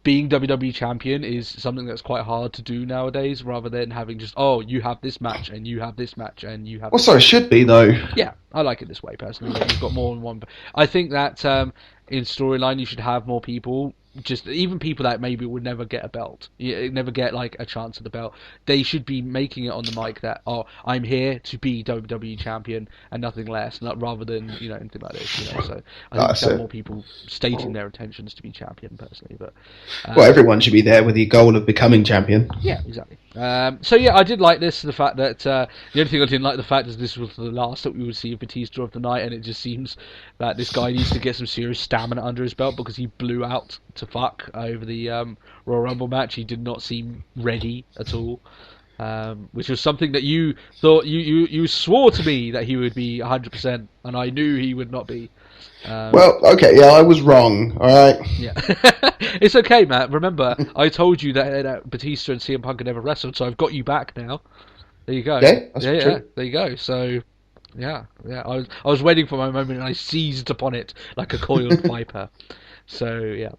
being WWE champion is something that's quite hard to do nowadays, rather than having just you have this match and you have this match and you have. Well, so it should be though. Yeah, I like it this way personally. You've got more than one. I think that in storyline you should have more people. Just even people that maybe would never get a belt, never get like a chance at the belt. They should be making it on the mic that I'm here to be WWE champion and nothing less, rather than anything like this. So I think we should have more people stating their intentions to be champion personally. But everyone should be there with the goal of becoming champion. Yeah, exactly. So yeah, I did like this. The fact that the only thing I didn't like the fact is this was the last that we would see of Batista of the night, and it just seems that this guy needs to get some serious stamina under his belt because he blew out to fuck over the Royal Rumble match. He did not seem ready at all, which was something that you thought you swore to me that he would be 100%, and I knew he would not be. Well, okay, yeah, I was wrong. All right. Yeah, it's okay, Matt. Remember, I told you that Batista and CM Punk had never wrestled, so I've got you back now. There you go. Yeah, that's true. Yeah. There you go. So, yeah. I was waiting for my moment, and I seized upon it like a coiled viper. So yeah,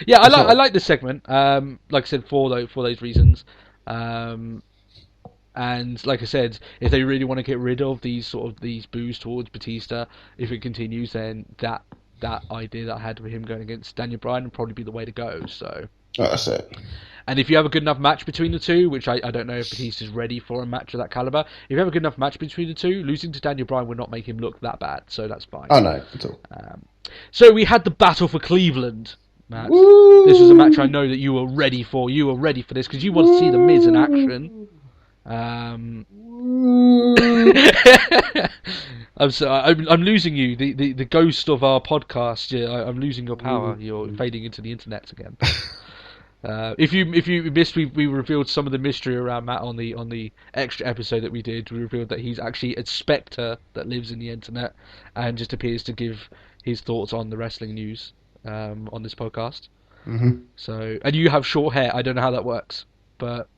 yeah. I like this segment. Like I said, for those reasons. And like I said, if they really want to get rid of these boos towards Batista, if it continues, then that idea that I had with him going against Daniel Bryan would probably be the way to go. So that's it. And if you have a good enough match between the two, which I don't know if Batista's ready for a match of that caliber, if you have a good enough match between the two, losing to Daniel Bryan would not make him look that bad. So that's fine. Oh no, at all. So we had the battle for Cleveland. Matt. Woo! This was a match I know that you were ready for. You were ready for this because you want to see the Miz in action. I'm sorry, I'm losing you. The ghost of our podcast. Yeah, I'm losing your power. You're fading into the internet again. If you missed, we revealed some of the mystery around Matt on the extra episode that we did. We revealed that he's actually a spectre that lives in the internet and just appears to give his thoughts on the wrestling news on this podcast. Mm-hmm. So, and you have short hair. I don't know how that works, but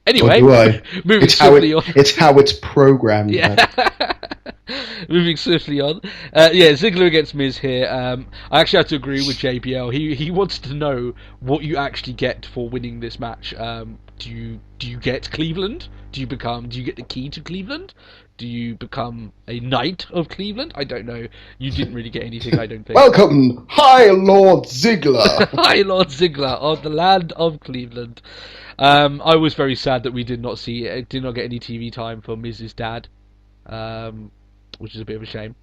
Anyway, moving swiftly on. It's how it's programmed. Yeah. Moving swiftly on. Ziggler against Miz here. I actually have to agree with JBL. He wants to know what you actually get for winning this match. Do you get Cleveland? Do you get the key to Cleveland? Do you become a knight of Cleveland? I don't know. You didn't really get anything, I don't think. Welcome, High Lord Ziggler. High Lord Ziggler of the land of Cleveland. I was very sad that we did not get any TV time for Miz's dad, which is a bit of a shame.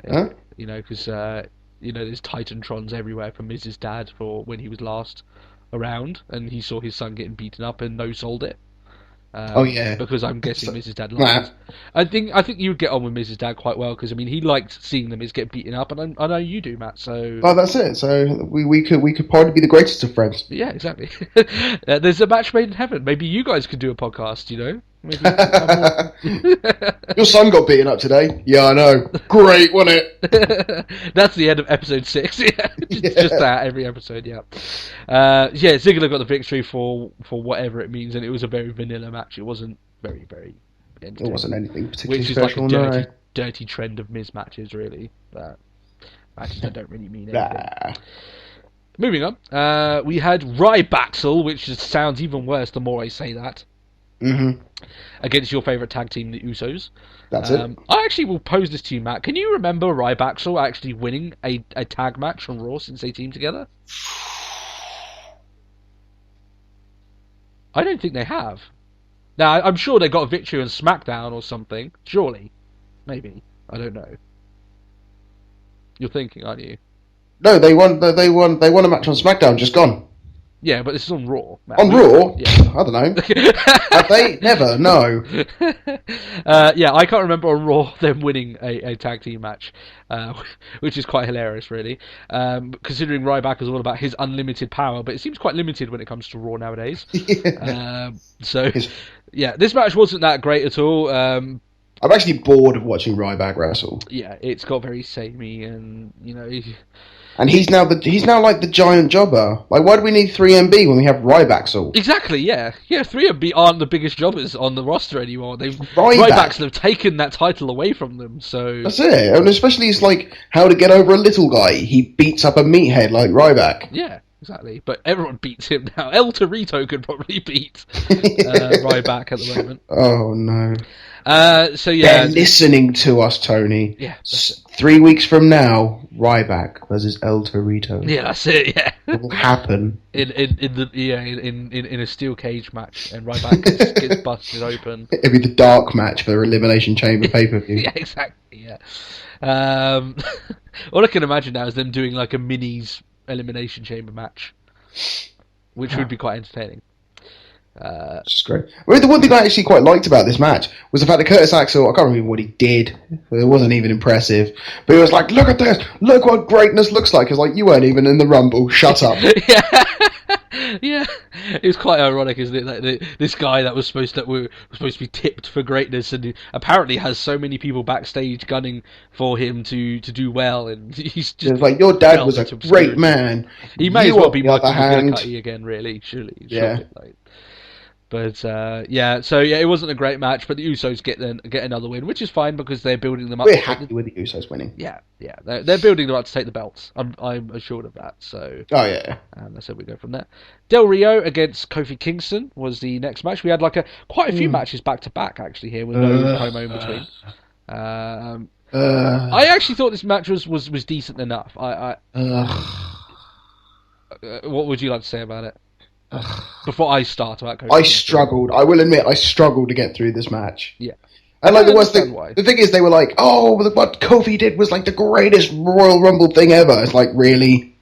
Huh? Because there's Titantrons everywhere for Miz's dad for when he was last around, and he saw his son getting beaten up and no-sold it. Because I'm guessing Mrs. Dad likes. I think you would get on with Mrs. Dad quite well because he liked seeing them get beaten up, and I know you do, Matt. So that's it. So we could probably be the greatest of friends. Yeah, exactly. There's a match made in heaven. Maybe you guys could do a podcast. Maybe Your son got beaten up today. Yeah, I know. Great, wasn't it? That's the end of episode 6. Just that every episode. Yeah. Ziggler got the victory for whatever it means, and it was a very vanilla match. It wasn't very, very entertaining. It wasn't anything particularly which is special. Like a dirty trend of Miz matches, really. Matches that don't really mean anything. Moving on, we had Ryback, which sounds even worse the more I say that. Mm-hmm. Against your favourite tag team, the Usos. That's it. I actually will pose this to you, Matt. Can you remember Ryback actually winning a tag match on Raw since they teamed together? I don't think they have. Now, I'm sure they got a victory on SmackDown or something. Surely. Maybe. I don't know. You're thinking, aren't you? No, they won a match on SmackDown, just gone. Yeah, but this is on Raw. Matt. On Raw? Yeah. I don't know. Have they? Never, no. I can't remember on Raw them winning a tag team match, which is quite hilarious, really. Considering Ryback is all about his unlimited power, but it seems quite limited when it comes to Raw nowadays. Yeah. This match wasn't that great at all. I'm actually bored of watching Ryback wrestle. Yeah, it's got very samey, and And he's now like the giant jobber. Like, why do we need 3MB when we have Ryback? Exactly, yeah. 3MB aren't the biggest jobbers on the roster anymore. Rybacks have taken that title away from them, so... That's it, and especially it's like how to get over a little guy. He beats up a meathead like Ryback. Yeah, exactly. But everyone beats him now. El Torito could probably beat Ryback at the moment. Oh, no. They're listening to us, Tony. Yeah. 3 weeks from now, Ryback versus El Torito. Yeah, that's it. Yeah, it will happen in a steel cage match, and Ryback gets busted open. It'll be the dark match for the Elimination Chamber pay-per-view. Yeah, exactly. Yeah. All I can imagine now is them doing like a minis Elimination Chamber match, which would be quite entertaining. Which is great. The one thing I actually quite liked about this match was the fact that Curtis Axel, I can't remember what he did, it wasn't even impressive, but he was like, look at this, look what greatness looks like. It's like, you weren't even in the Rumble, shut up. Yeah, it was quite ironic, isn't it? Like this guy that was supposed to be tipped for greatness, and apparently has so many people backstage gunning for him to do well, and he's just... It's like, your dad was a great man. He may as well be Michael McCarthy again, really, surely. Yeah. But it wasn't a great match. But the Usos get another win, which is fine because they're building them up. We're happy with the Usos winning. Yeah, they're building them up to take the belts. I'm assured of that. So that's how we go from there. Del Rio against Kofi Kingston was the next match. We had quite a few matches back to back actually here with no promo in between. I actually thought this match was decent enough. What would you like to say about it? Before I start about Kofi, I will admit, I struggled to get through this match. Yeah. And the thing is, they were like, oh, what Kofi did was like the greatest Royal Rumble thing ever. It's like, really?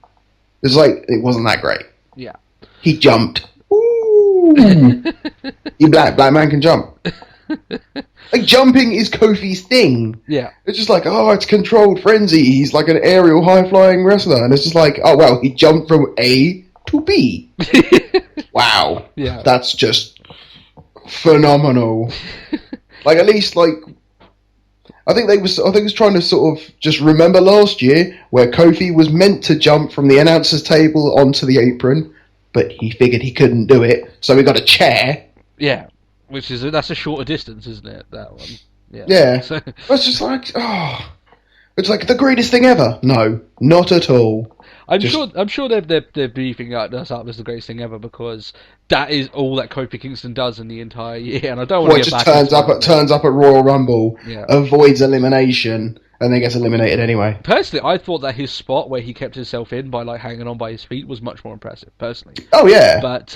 It's like, it wasn't that great. Yeah. He jumped. Ooh. You black man can jump. Like, jumping is Kofi's thing. Yeah. It's just like, oh, it's controlled frenzy. He's like an aerial high-flying wrestler. And it's just like, oh, well, he jumped from A to B. Wow. Yeah. That's just phenomenal. Like, at least, like, I think they was trying to sort of just remember last year where Kofi was meant to jump from the announcer's table onto the apron, but he figured he couldn't do it, so he got a chair Yeah, that's a shorter distance, isn't it? That one. Yeah. Yeah. So, It's just like, it's like the greatest thing ever. No, not at all. I'm sure they're beefing us up as the greatest thing ever because that is all that Kofi Kingston does in the entire year, and I don't want Well, to it get just back turns up at Royal Rumble, Yeah. avoids elimination, and then gets eliminated anyway. Personally, I thought that his spot where he kept himself in by like hanging on by his feet was much more impressive. Personally, Oh yeah, but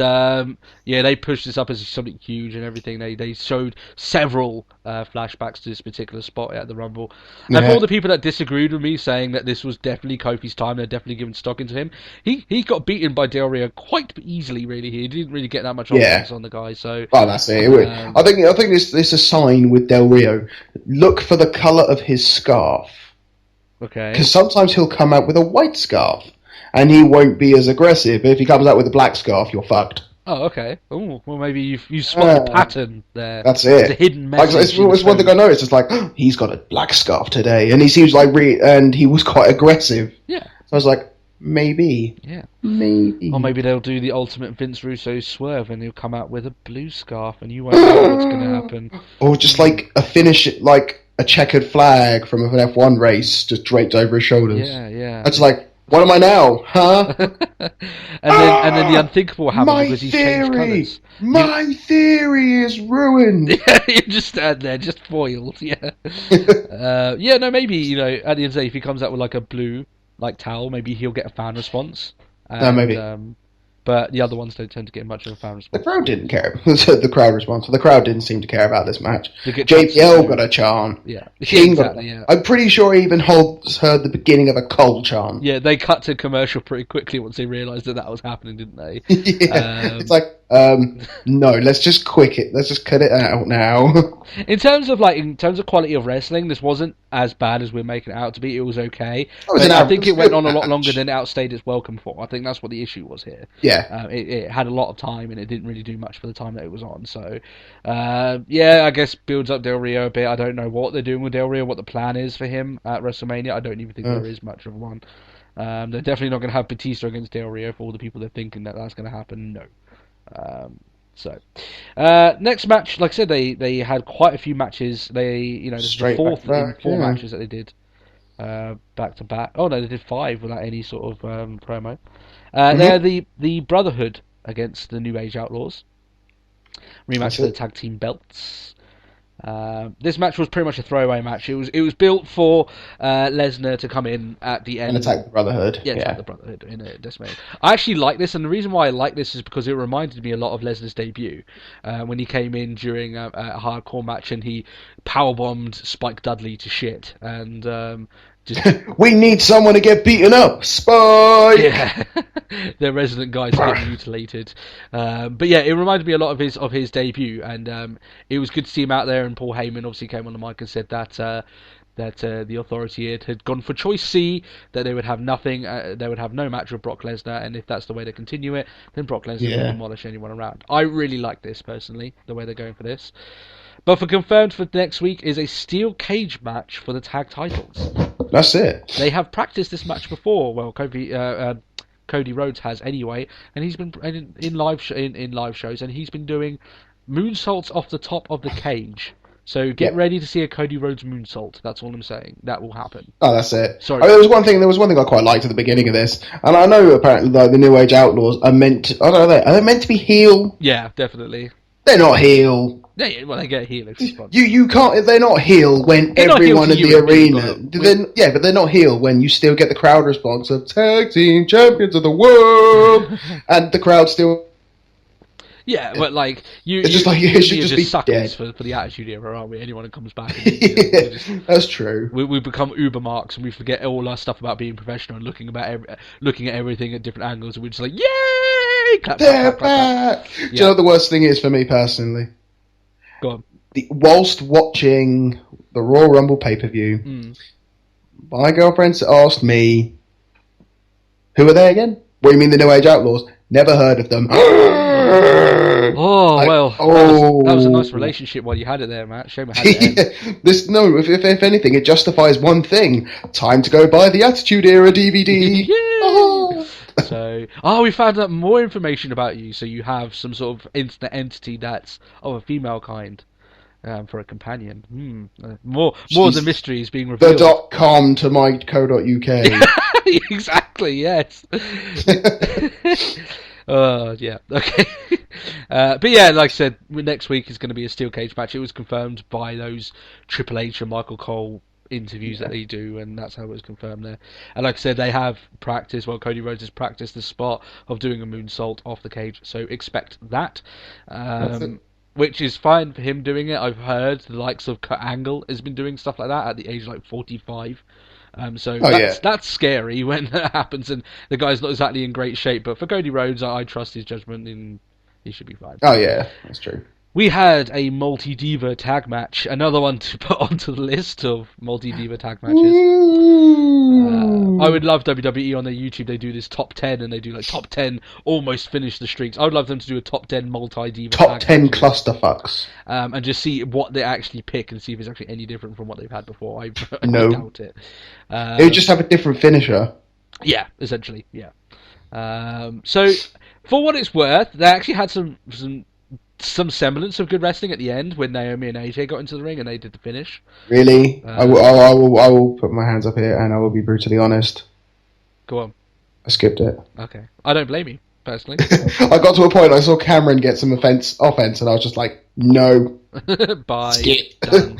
yeah, they pushed this up as something huge and everything. They showed several flashbacks to this particular spot at the Rumble. And for all the people that disagreed with me, saying that this was definitely Kofi's time, they're definitely giving stock into him. He got beaten by Del Rio quite easily. Really, he didn't really get that much offense on the guy. So, that's it. I think this is a sign with Del Rio. Look for the colour of his scarf. Okay. Because sometimes he'll come out with a white scarf, and he won't be as aggressive. But if he comes out with a black scarf, you're fucked. Oh, okay. Oh, well, maybe you spot the pattern there. That's it. It's a hidden message. It's one thing I noticed. It's like, he's got a black scarf today, and he seems like and he was quite aggressive. Yeah. So I was like, maybe. Yeah. Maybe. Or maybe they'll do the ultimate Vince Russo swerve, and he'll come out with a blue scarf, and you won't know what's going to happen. Or just like a finish, like a checkered flag from an F1 race, just draped over his shoulders. Yeah. It's like, what am I now, huh? and then the unthinkable happens because he's changed colours. My theory is ruined. Yeah, you just stand there, just foiled. Yeah. No, maybe at the end of the day, if he comes out with like a blue towel, maybe he'll get a fan response. Maybe. But the other ones don't tend to get much of a fan response. The crowd didn't care. The crowd response. The crowd didn't seem to care about this match. JPL got a chant. Yeah. King exactly, got. I'm pretty sure he even heard the beginning of a Cole chant. Yeah, they cut to commercial pretty quickly once they realised that was happening, didn't they? Yeah. It's like, no, let's just Let's just cut it out now. In terms of quality of wrestling, this wasn't as bad as we're making it out to be. It was okay. I think it went on a lot longer than it outstayed its welcome for. I think that's what the issue was here. Yeah. It had a lot of time and it didn't really do much for the time that it was on. So, I guess builds up Del Rio a bit. I don't know what they're doing with Del Rio, what the plan is for him at WrestleMania. I don't even think there is much of one. They're definitely not going to have Batista against Del Rio for all the people that are thinking that's going to happen. No. Next match, like I said, they had quite a few matches. This is the fourth in four matches that they did back to back. Oh no, they did 5 without any sort of promo. They're the Brotherhood against the New Age Outlaws. Rematch for the tag team belts. This match was pretty much a throwaway match. It was built for Lesnar to come in at the end and attack the Brotherhood. Yeah, attack the Brotherhood in a decimated. I actually like this, and the reason why I like this is because it reminded me a lot of Lesnar's debut when he came in during a hardcore match and he powerbombed Spike Dudley to shit and. We need someone to get beaten up, Spike. Yeah, their resident guys get mutilated. But yeah, it reminded me a lot of his debut, and it was good to see him out there. And Paul Heyman obviously came on the mic and said that the Authority had gone for choice C, that they would have nothing, they would have no match with Brock Lesnar, and if that's the way they continue it, then Brock Lesnar will demolish anyone around. I really like this personally, the way they're going for this. But for confirmed for next week is a steel cage match for the tag titles. That's it. They have practiced this match before. Well, Cody Rhodes has anyway, and he's been in live shows, and he's been doing moonsaults off the top of the cage. So get ready to see a Cody Rhodes moonsault. That's all I'm saying. That will happen. Oh, that's it. Sorry. There was one thing I quite liked at the beginning of this, and I know apparently the New Age Outlaws are meant to. I don't know. Are they meant to be heel? Yeah, definitely. They're not heel. Yeah, well, they get heel. You can't. They're not heel when they're everyone in the arena. But they're not heel when you still get the crowd response of tag team champions of the world, and the crowd still. Yeah, but like it's just be suckers for the Attitude Era, aren't we? Anyone who comes back, that's true. We become uber marks and we forget all our stuff about being professional and looking at everything at different angles, and we're just like, yay! Clap, they're clap, clap, back. Do you know what the worst thing is for me personally? Go on. Whilst watching the Royal Rumble pay-per-view, my girlfriend asked me, "Who are they again?" What do you mean, the New Age Outlaws? Never heard of them. That was a nice relationship while you had it there, Matt. Shame I had it. If anything, it justifies one thing: time to go buy the Attitude Era DVD. Yeah. So, we found out more information about you. So you have some sort of internet entity that's of a female kind for a companion. More of the mystery is being revealed. The .com to my co.uk. Exactly. Yes. Yeah. Okay. But yeah, like I said, next week is going to be a steel cage match. It was confirmed by those Triple H and Michael Cole interviews that they do, and that's how it was confirmed there. And like I said, they have practiced. Well, Cody Rhodes has practiced the spot of doing a moonsault off the cage, so expect that. Which is fine for him doing it. I've heard the likes of Kurt Angle has been doing stuff like that at the age of like 45. That's scary when that happens, and the guy's not exactly in great shape. But for Cody Rhodes, I trust his judgment, and he should be fine. Oh yeah, that's true. We had a multi-diva tag match, another one to put onto the list of multi-diva tag matches. I would love WWE on their YouTube. They do this top 10, and they do like top 10 almost finish the streaks. I would love them to do a top 10 multi-diva top tag 10 matches. clusterfucks. And just see what they actually pick and see if it's actually any different from what they've had before. I doubt it. They would just have a different finisher. Yeah, essentially, yeah. So, for what it's worth, they actually had some semblance of good wrestling at the end when Naomi and AJ got into the ring and they did the finish. Really? I will put my hands up here and I will be brutally honest. Go on. I skipped it. Okay. I don't blame you, personally. I got to a point I saw Cameron get some offense and I was just like, no. Bye. Skip. Done.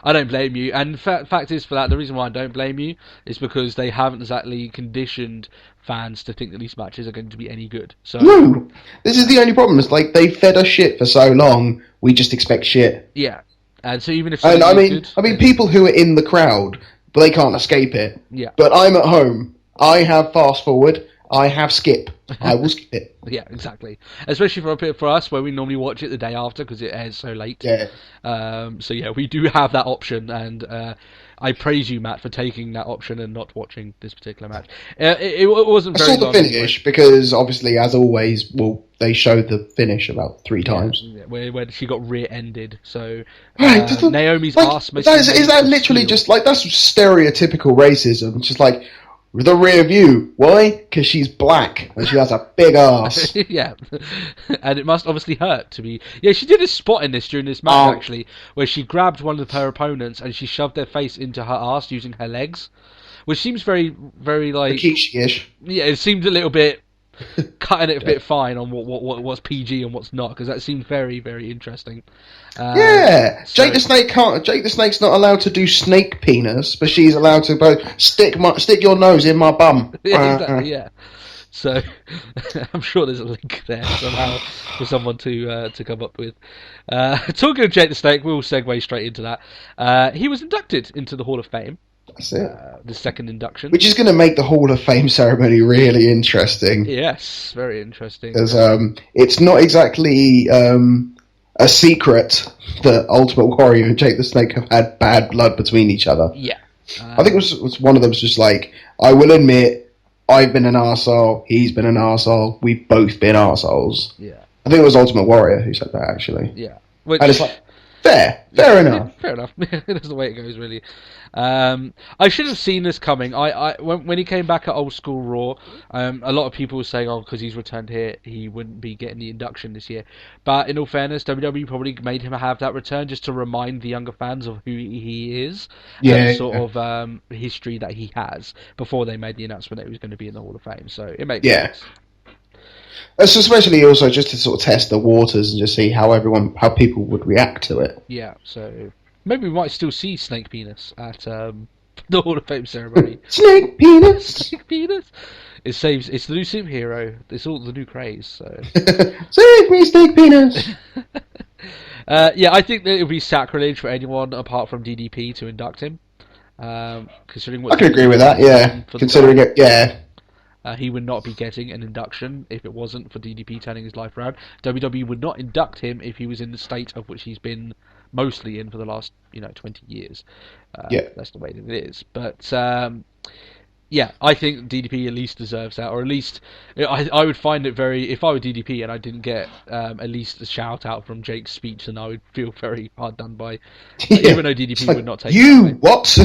I don't blame you. And fact is, for that, the reason why I don't blame you is because they haven't exactly conditioned fans to think that these matches are going to be any good. So no, this is the only problem. It's like they fed us shit for so long, we just expect shit. Yeah, and so even if I mean, people who are in the crowd, they can't escape it. Yeah. But I'm at home. I have fast forward. I have skip. I will skip it. Yeah, exactly. Especially for us, where we normally watch it the day after because it airs so late. Yeah. So yeah, we do have that option, and I praise you, Matt, for taking that option and not watching this particular match. It wasn't very long. I saw the finish because, obviously, as always, they showed the finish about 3 times. Yeah, where she got rear-ended. So right, Naomi's arse. Is that literally just like that's stereotypical racism? Just like. The rear view. Why? Because she's black and she has a big ass. Yeah, and it must obviously hurt to be. Yeah, she did a spot in this during this match actually, where she grabbed one of her opponents and she shoved their face into her ass using her legs, which seems very, very like Rikishi-ish. Yeah, it seemed a little bit cutting it a bit fine on what's PG and what's not, because that seemed very, very interesting. Jake the Snake can't. Jake the Snake's not allowed to do snake penis, but she's allowed to both stick your nose in my bum. Yeah, exactly. Yeah. So I'm sure there's a link there somehow for someone to come up with. Talking of Jake the Snake, we'll segue straight into that. He was inducted into the Hall of Fame. That's it. The second induction, which is going to make the Hall of Fame ceremony really interesting. Yes, very interesting. Because it's not exactly a secret that Ultimate Warrior and Jake the Snake have had bad blood between each other. Yeah. I think it was one of them was just like, I will admit, I've been an arsehole, he's been an arsehole, we've both been arseholes. Yeah. I think it was Ultimate Warrior who said that, actually. Yeah. And it's like, fair enough. Fair enough. That's the way it goes, really. I should have seen this coming. When he came back at Old School Raw, a lot of people were saying, because he's returned here, he wouldn't be getting the induction this year. But in all fairness, WWE probably made him have that return just to remind the younger fans of who he is, and the sort of history that he has before they made the announcement that he was going to be in the Hall of Fame. So it makes sense. Especially also just to sort of test the waters and just see how people would react to it. Yeah, so maybe we might still see Snake Penis at the Hall of Fame ceremony. Snake Penis! Snake Penis! It's the new superhero. It's all the new craze. So save me, Snake Penis! Yeah, I think that it would be sacrilege for anyone apart from DDP to induct him. Considering what I can agree with that, yeah. Considering it, yeah. He would not be getting an induction if it wasn't for DDP turning his life around. WWE would not induct him if he was in the state of which he's been mostly in for the last 20 years. That's the way that it is. But yeah, I think DDP at least deserves that, or at least I would find it very. If I were DDP and I didn't get at least a shout out from Jake's speech, then I would feel very hard done by. Even though DDP would not take you what.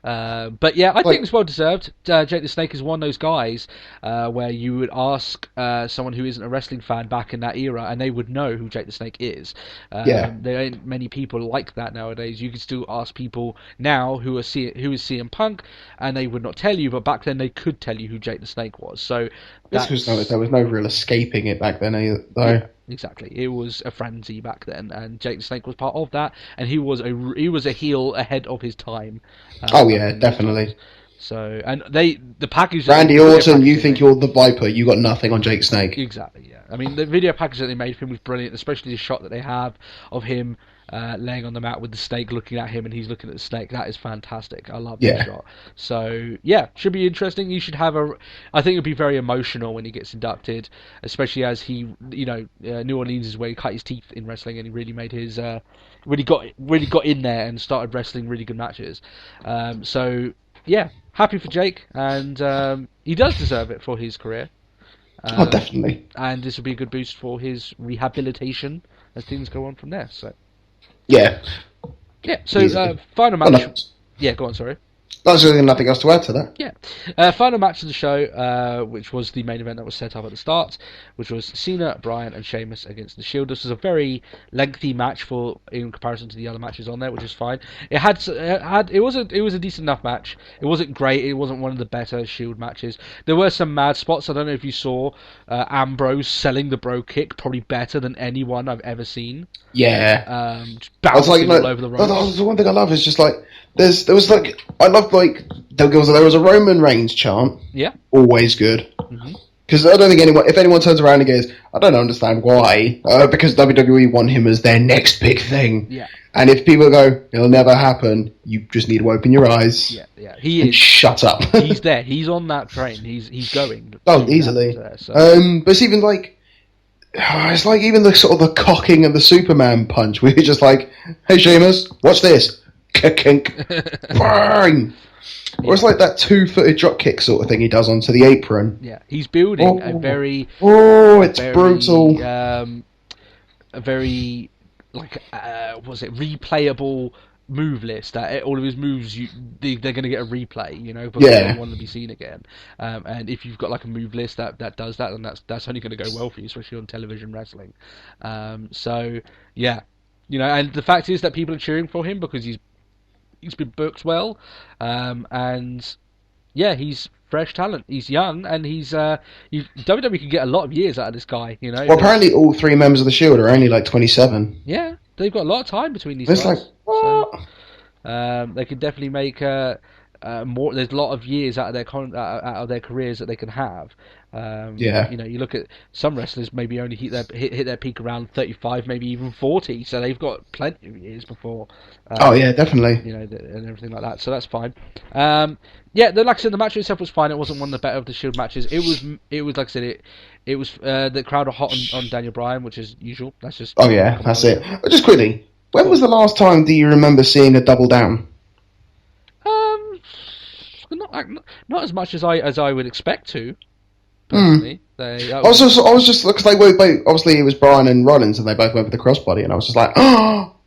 But yeah, I think it's well deserved. Jake the Snake is one of those guys where you would ask someone who isn't a wrestling fan back in that era, and they would know who Jake the Snake is. There ain't many people like that nowadays. You can still ask people now who is CM Punk, and they would not tell you. But back then, they could tell you who Jake the Snake was. So there was no real escaping it back then, either, though. Yeah. Exactly, it was a frenzy back then, and Jake the Snake was part of that, and he was a heel ahead of his time. Definitely. So, and the package. Randy Orton, you think you're the Viper? You got nothing on Jake Snake. Exactly, yeah. I mean, the video package that they made of him was brilliant, especially the shot that they have of him laying on the mat with the snake looking at him, and he's looking at the snake. That is fantastic. I love that shot. So yeah, should be interesting. You should have I think it'll be very emotional when he gets inducted, especially as he, New Orleans is where he cut his teeth in wrestling, and he really made his really got in there and started wrestling really good matches. So yeah, happy for Jake, and he does deserve it for his career. Definitely. And this will be a good boost for his rehabilitation as things go on from there. So. Yeah. Yeah, so final match. Yeah, go on, sorry. There's really nothing else to add to that. Yeah. Final match of the show, which was the main event that was set up at the start, which was Cena, Bryan, and Sheamus against the Shield. This was a very lengthy match in comparison to the other matches on there, which is fine. It was a decent enough match. It wasn't great. It wasn't one of the better Shield matches. There were some mad spots. I don't know if you saw Ambrose selling the bro kick, probably better than anyone I've ever seen. Yeah. Bouncing all over the ropes. The one thing I love is just like there was a Roman Reigns chant. Yeah. Always good. Because I don't think if anyone turns around and goes, I don't understand why, because WWE want him as their next big thing. Yeah. And if people go, it'll never happen, you just need to open your eyes. Yeah. He is. Shut up. He's there. He's on that train. He's going. Oh, easily. There, so. But it's even like, it's like even the sort of the cocking of the Superman punch, where you're just like, hey Sheamus, watch this. Kink. Bang! Or it's like that two-footed drop kick sort of thing he does onto the apron. Yeah, he's building a very... it's brutal. A very, replayable move list. That all of his moves, they're going to get a replay, because they don't want to be seen again. And if you've got like a move list that does that, then that's only going to go well for you, especially on television wrestling. So, yeah. And the fact is that people are cheering for him because he's been booked well, and yeah, he's fresh talent. He's young, and WWE can get a lot of years out of this guy. Well, apparently all three members of the Shield are only like 27. Yeah, they've got a lot of time between these guys. Like, what? So, they could definitely make more. There's a lot of years out of their careers that they can have. You look at some wrestlers maybe only hit their peak around 35, maybe even 40. So they've got plenty of years before. Definitely. And everything like that. So that's fine. Like I said, the match itself was fine. It wasn't one of the better of the Shield matches. It was like I said, it was the crowd are hot on Daniel Bryan, which is usual. That's just. Oh yeah, that's it. Just quickly, when was the last time do you remember seeing a double down? Not as much as I would expect to. Personally, I was just because they were both, obviously it was Bryan and Rollins, and they both went for the crossbody, and I was just like,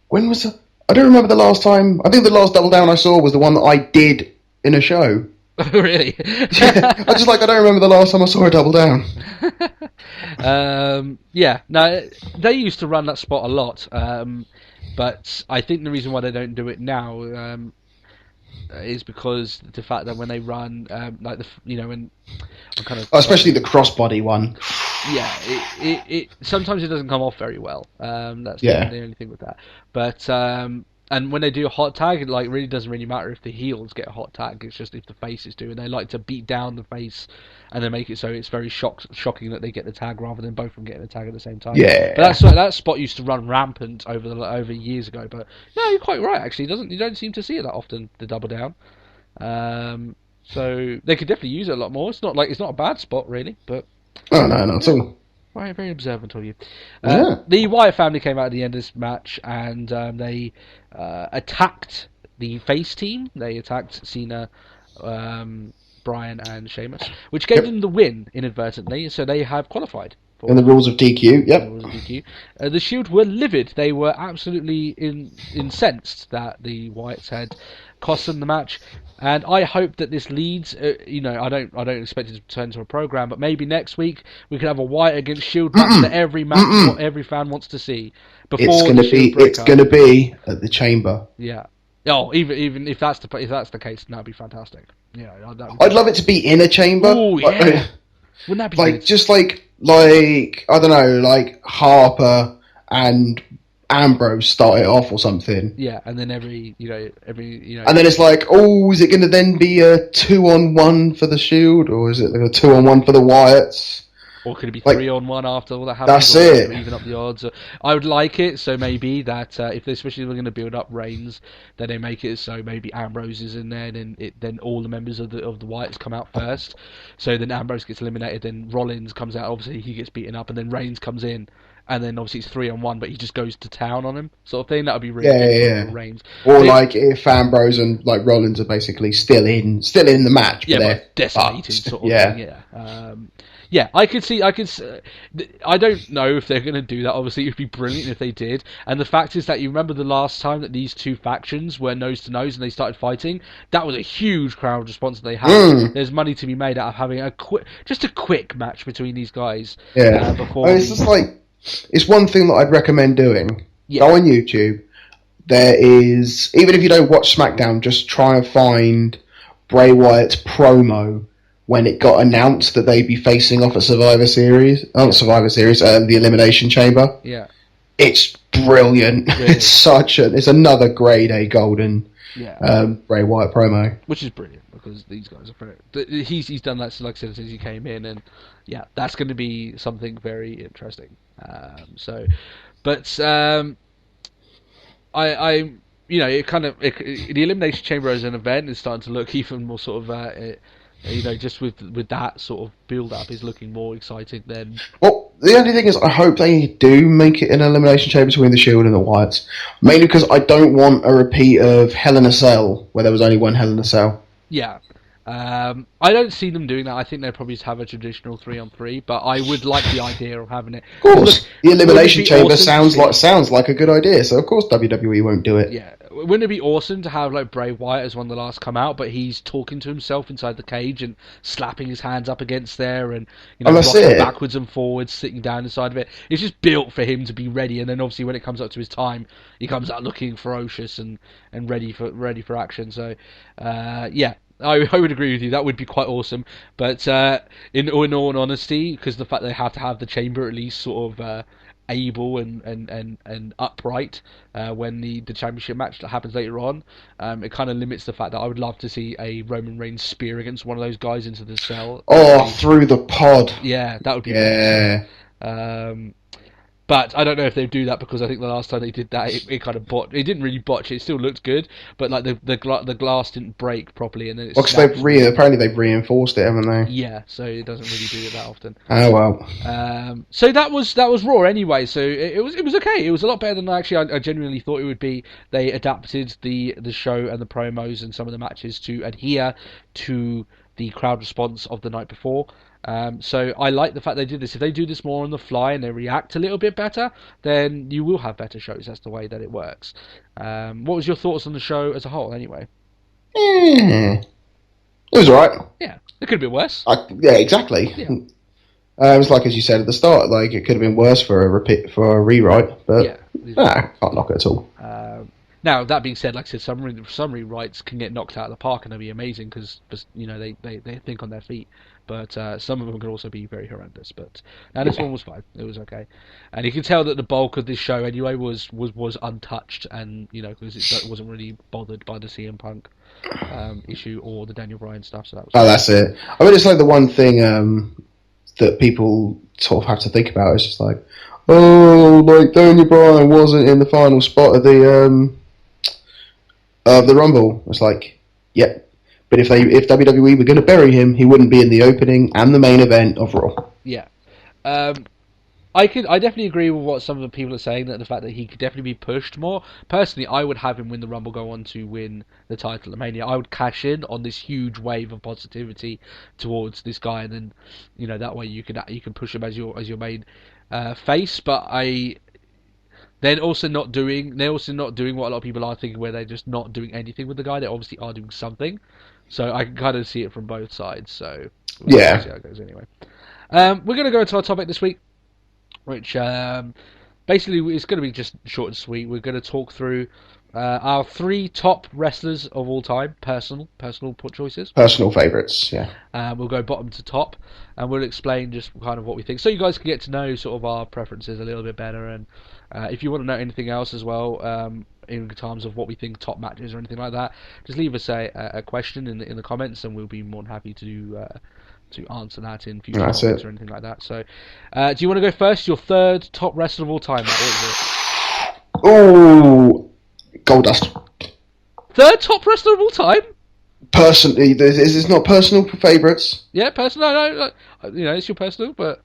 when was I don't remember the last time. I think the last double down I saw was the one that I did in a show. Really? I don't remember the last time I saw a double down. No, they used to run that spot a lot, but I think the reason why they don't do it now is because the fact that when they run, especially the crossbody one. Yeah, it sometimes it doesn't come off very well. That's the only thing with that. But and when they do a hot tag, it really doesn't really matter if the heels get a hot tag. It's just if the faces do, and they like to beat down the face and then make it so it's very shocking that they get the tag rather than both of them getting the tag at the same time. Yeah, but that spot used to run rampant over years ago. But no, you're quite right. Actually, you don't seem to see it that often. The double down. So they could definitely use it a lot more. It's not a bad spot really, but. Oh no, not at all. Very, very observant of you. The Wyatt family came out at the end of this match, and they attacked the face team. They attacked Cena, Bryan, and Sheamus, which gave them the win inadvertently. So they have qualified. In the rules of DQ, yep. The rules of DQ. The Shield were livid. They were absolutely incensed that the Wyatts had cost them the match. And I hope that this leads. I don't expect it to turn into a program, but maybe next week we could have a Wyatt against Shield match that every fan wants to see. It's going to be at the Chamber. Yeah. Oh, even if that's the case, that'd be fantastic. Yeah, I'd love it to be in a chamber. Oh yeah. Wouldn't that be like good? Just like I don't know, like Harper and Ambrose start it off or something. Yeah, and then every and then it's like, oh, is it going to then be a 2-on-1 for the Shield, or is it like a 2-on-1 for the Wyatts? Or could it be 3-on-1 after all that That's happens? it. Even up the odds. I would like it so maybe that especially if we're going to build up Reigns, then they make it so maybe Ambrose is in there, then all the members of the Wyatts come out first. So then Ambrose gets eliminated, then Rollins comes out. Obviously he gets beaten up, and then Reigns comes in. And then obviously it's 3-on-1, but he just goes to town on him, sort of thing. That would be really good for Reigns. Or like if Ambrose and like Rollins are basically still in the match, but they're decimated, sort of thing. Yeah. I don't know if they're going to do that. Obviously, it would be brilliant if they did. And the fact is that you remember the last time that these two factions were nose to nose and they started fighting. That was a huge crowd response that they had. There's money to be made out of having a quick match between these guys. Yeah, it's one thing that I'd recommend doing. Yeah. Go on YouTube. There is, even if you don't watch SmackDown, just try and find Bray Wyatt's promo when it got announced that they'd be facing off at Survivor Series. Not Survivor Series, the Elimination Chamber. Yeah. It's brilliant. Really? It's another grade A golden Bray Wyatt promo. Which is brilliant, because these guys are he's done that, like I said, since he came in, and yeah, that's going to be something very interesting. The Elimination Chamber as an event is starting to look even more sort of just with that sort of build up is looking more exciting than. Well, the only thing is, I hope they do make it an Elimination Chamber between the Shield and the Wyatts, mainly because I don't want a repeat of Hell in a Cell where there was only one Hell in a Cell. Yeah. I don't see them doing that. I think they'll probably just have a traditional 3-on-3, but I would like the idea of having it. Of course, the Elimination Chamber sounds like a good idea, so of course WWE won't do it. Yeah, wouldn't it be awesome to have like Bray Wyatt as one of the last come out, but he's talking to himself inside the cage and slapping his hands up against there, and rocking backwards and forwards, sitting down inside of it. It's just built for him to be ready, and then obviously when it comes up to his time, he comes out looking ferocious and ready for action. So, yeah. I would agree with you. That would be quite awesome. But in all honesty, because the fact they have to have the chamber at least sort of able and upright when the championship match that happens later on, it kind of limits the fact that I would love to see a Roman Reigns spear against one of those guys into the cell. Oh, through the pod. Yeah, that would be awesome. But I don't know if they do that, because I think the last time they did that, it kind of botched. It didn't really botch. It still looked good, but like the glass didn't break properly, and then because apparently they've reinforced it, haven't they? Yeah, so it doesn't really do it that often. Oh well. So that was Raw anyway. So it was okay. It was a lot better than I genuinely thought it would be. They adapted the show and the promos and some of the matches to adhere to the crowd response of the night before. So I like the fact they did this. If they do this more on the fly and they react a little bit better, then you will have better shows. That's the way that it works. What was your thoughts on the show as a whole, anyway? It was alright. Yeah, it could have been worse. Yeah, exactly. Yeah. It was like, as you said at the start, like it could have been worse for a rewrite, but can't knock it at all. Now, that being said, like I said, some rewrites can get knocked out of the park and they'll be amazing because they think on their feet. But some of them can also be very horrendous. But this one was fine. It was okay, and you can tell that the bulk of this show anyway was untouched, and because it wasn't really bothered by the CM Punk issue or the Daniel Bryan stuff. So that was that's it. I mean, it's like the one thing that people sort of have to think about. It's just like, like Daniel Bryan wasn't in the final spot of the Rumble. It's like, yep. But if WWE were going to bury him, he wouldn't be in the opening and the main event of Raw. Yeah, I definitely agree with what some of the people are saying, that the fact that he could definitely be pushed more. Personally, I would have him win the Rumble, go on to win the title at Mania. I would cash in on this huge wave of positivity towards this guy, and then that way you can push him as your main face. But They're also not doing what a lot of people are thinking, where they're just not doing anything with the guy. They obviously are doing something. So I can kind of see it from both sides. So we'll see how it goes anyway. We're going to go into our topic this week, which basically it's going to be just short and sweet. We're going to talk through our 3 top wrestlers of all time, personal choices. Personal favourites, yeah. We'll go bottom to top, and we'll explain just kind of what we think, so you guys can get to know sort of our preferences a little bit better. And if you want to know anything else as well, in terms of what we think top matches or anything like that, just leave us a question in the comments, and we'll be more than happy to answer that in future topics or anything like that. So, do you want to go first? Your 3rd top wrestler of all time, Matt, what is it? Oh, Goldust. 3rd top wrestler of all time? Personally, is this not personal favourites? Yeah, personal. No, it's your personal, but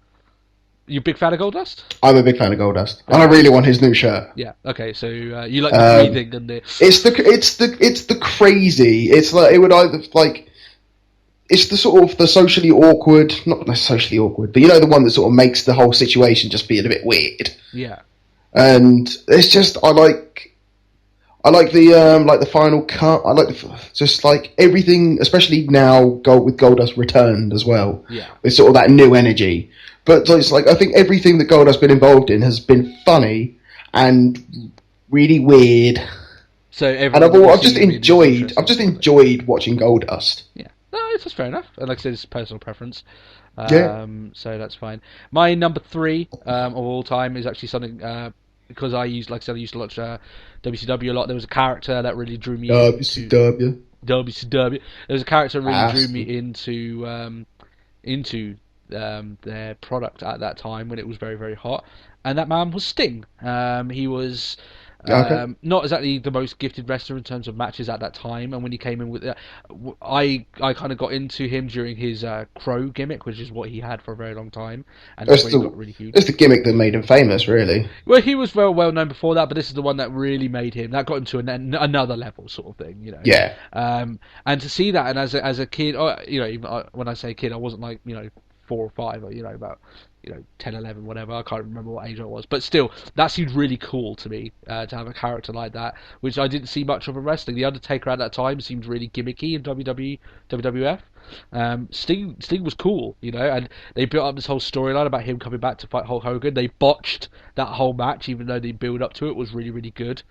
you a big fan of Goldust? I'm a big fan of Goldust, and I really want his new shirt. Yeah. Okay. So you like the breathing and the. It's the crazy. It's like it would either like. It's the sort of the socially awkward, not socially awkward, but the one that sort of makes the whole situation just feel a bit weird. Yeah. And it's just I like the final cut. I like just like everything, especially now with Goldust returned as well. Yeah. It's sort of that new energy. But it's like I think everything that Goldust's been involved in has been funny and really weird. So I've just enjoyed watching Goldust. Yeah. No, that's fair enough. And like I said, it's personal preference. Yeah. So that's fine. My number 3 of all time is actually something because I used to watch WCW a lot. There was a character that really drew me WCW. WCW. There was a character that really drew me into their product at that time when it was very, very hot, and that man was Sting. He was not exactly the most gifted wrestler in terms of matches at that time, and when he came in with I kind of got into him during his Crow gimmick, which is what he had for a very long time, and that's when he got really huge. It's the gimmick that made him famous, really. Well, he was well known before that, but this is the one that really made him. That got him to another level, sort of thing, Yeah. And to see that, and as a kid, even when I say kid, I wasn't like 4 or 5, or about 10, 11, whatever. I can't remember what age I was, but still, that seemed really cool to me to have a character like that, which I didn't see much of in wrestling. The Undertaker at that time seemed really gimmicky in WWF. Sting was cool, and they built up this whole storyline about him coming back to fight Hulk Hogan. They botched that whole match, even though the build up to it was really, really good.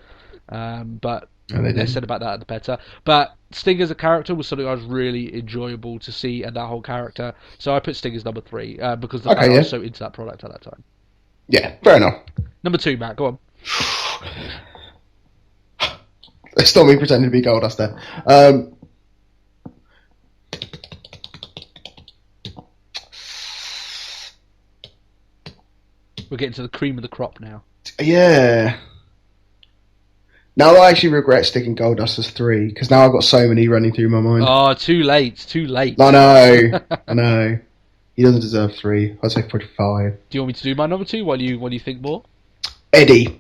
But less said about that, the better. But Sting as a character was something I was really enjoyable to see, and that whole character. So I put Sting as number 3 because I was so into that product at that time. Yeah, fair enough. Number 2, Matt, go on. It's not me pretending to be Goldust there. We're getting to the cream of the crop now. Yeah. Now I actually regret sticking Goldust as 3, because now I've got so many running through my mind. Oh, too late. I know. He doesn't deserve 3. I'd say 45. Do you want me to do my number 2 while you think more? Eddie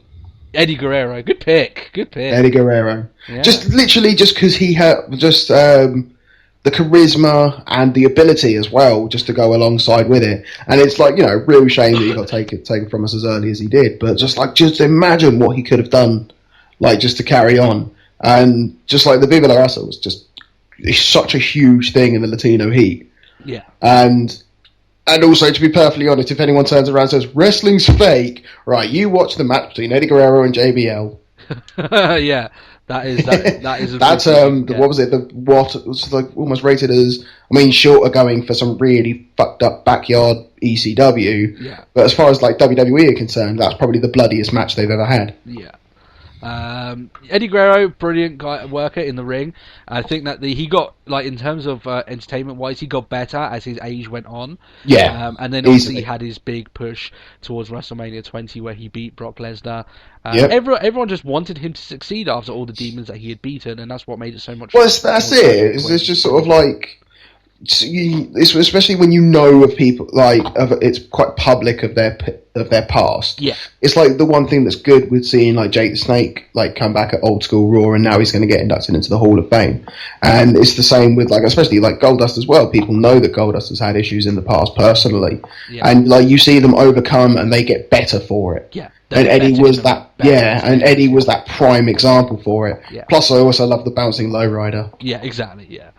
Guerrero. Good pick. Eddie Guerrero. Yeah. Just because he had just the charisma and the ability as well, just to go alongside with it. And it's like, real shame that he got taken from us as early as he did. But just imagine what he could have done. Just to carry on. And just like the Viva La Raza was it's such a huge thing in the Latino heat. Yeah. And also, to be perfectly honest, if anyone turns around and says, wrestling's fake, right, you watch the match between Eddie Guerrero and JBL. Yeah. That is That's what was it? It was like almost rated as, short of going for some really fucked up backyard ECW. Yeah. But as far as like WWE are concerned, that's probably the bloodiest match they've ever had. Yeah. Eddie Guerrero, brilliant guy, worker in the ring. I think that he got, in terms of entertainment wise, he got better as his age went on. Yeah, and then obviously he had his big push towards WrestleMania 20 where he beat Brock Lesnar. Yep. Everyone just wanted him to succeed after all the demons that he had beaten, and that's what made it so much. Well, that's it. It's just sort of like it's especially when you know of people it's quite public of their past. Yeah, it's like the one thing that's good with seeing like Jake the Snake like come back at Old School Raw, and now he's going to get inducted into the Hall of Fame. And it's the same with like especially like Goldust as well. People know that Goldust has had issues in the past personally, and like you see them overcome and they get better for it. Yeah. And Eddie was that, Eddie was that prime example for it. Yeah. Plus, I also love the bouncing lowrider. Yeah, exactly. Yeah,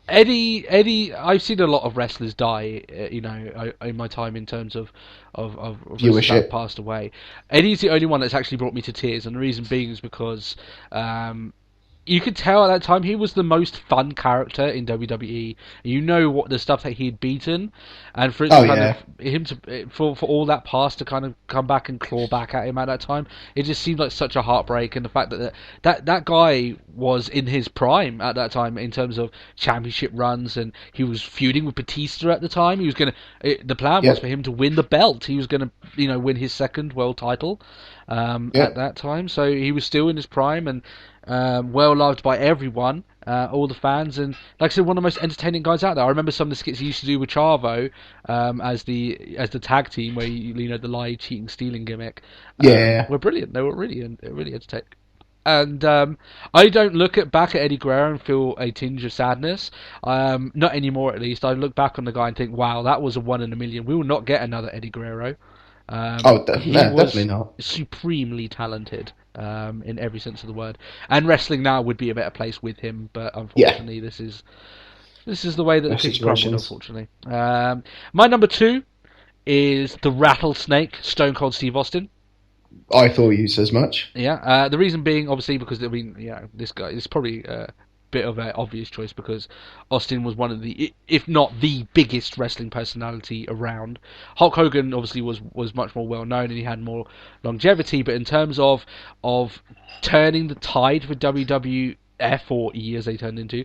Eddie, I've seen a lot of wrestlers die, in my time in terms of wrestlers that have passed away. Eddie's the only one that's actually brought me to tears, and the reason being is because you could tell at that time he was the most fun character in WWE. You know what the stuff that he'd beaten, and for it to for all that past to kind of come back and claw back at him at that time, it just seemed like such a heartbreak. And the fact that guy was in his prime at that time in terms of championship runs, and he was feuding with Batista at the time. He was the plan was for him to win the belt. He was gonna win his second world title at that time. So he was still in his prime and well loved by everyone, all the fans, and like I said, one of the most entertaining guys out there. I remember some of the skits he used to do with Chavo as the tag team, where the lie, cheating, stealing gimmick. Were brilliant. They were really entertaining. And I don't look back at Eddie Guerrero and feel a tinge of sadness. Not anymore, at least. I look back on the guy and think, wow, that was a 1 in a million. We will not get another Eddie Guerrero. Definitely not. Supremely talented in every sense of the word, and wrestling now would be a better place with him. But unfortunately, this is the way that the cookie crumbled. Unfortunately, my number 2 is the Rattlesnake, Stone Cold Steve Austin. I thought you said as much. Yeah, the reason being obviously because this guy is probably bit of an obvious choice because Austin was one of the, if not the biggest wrestling personality around. Hulk Hogan obviously was much more well known and he had more longevity, but in terms of turning the tide for WWF, or E as they turned into,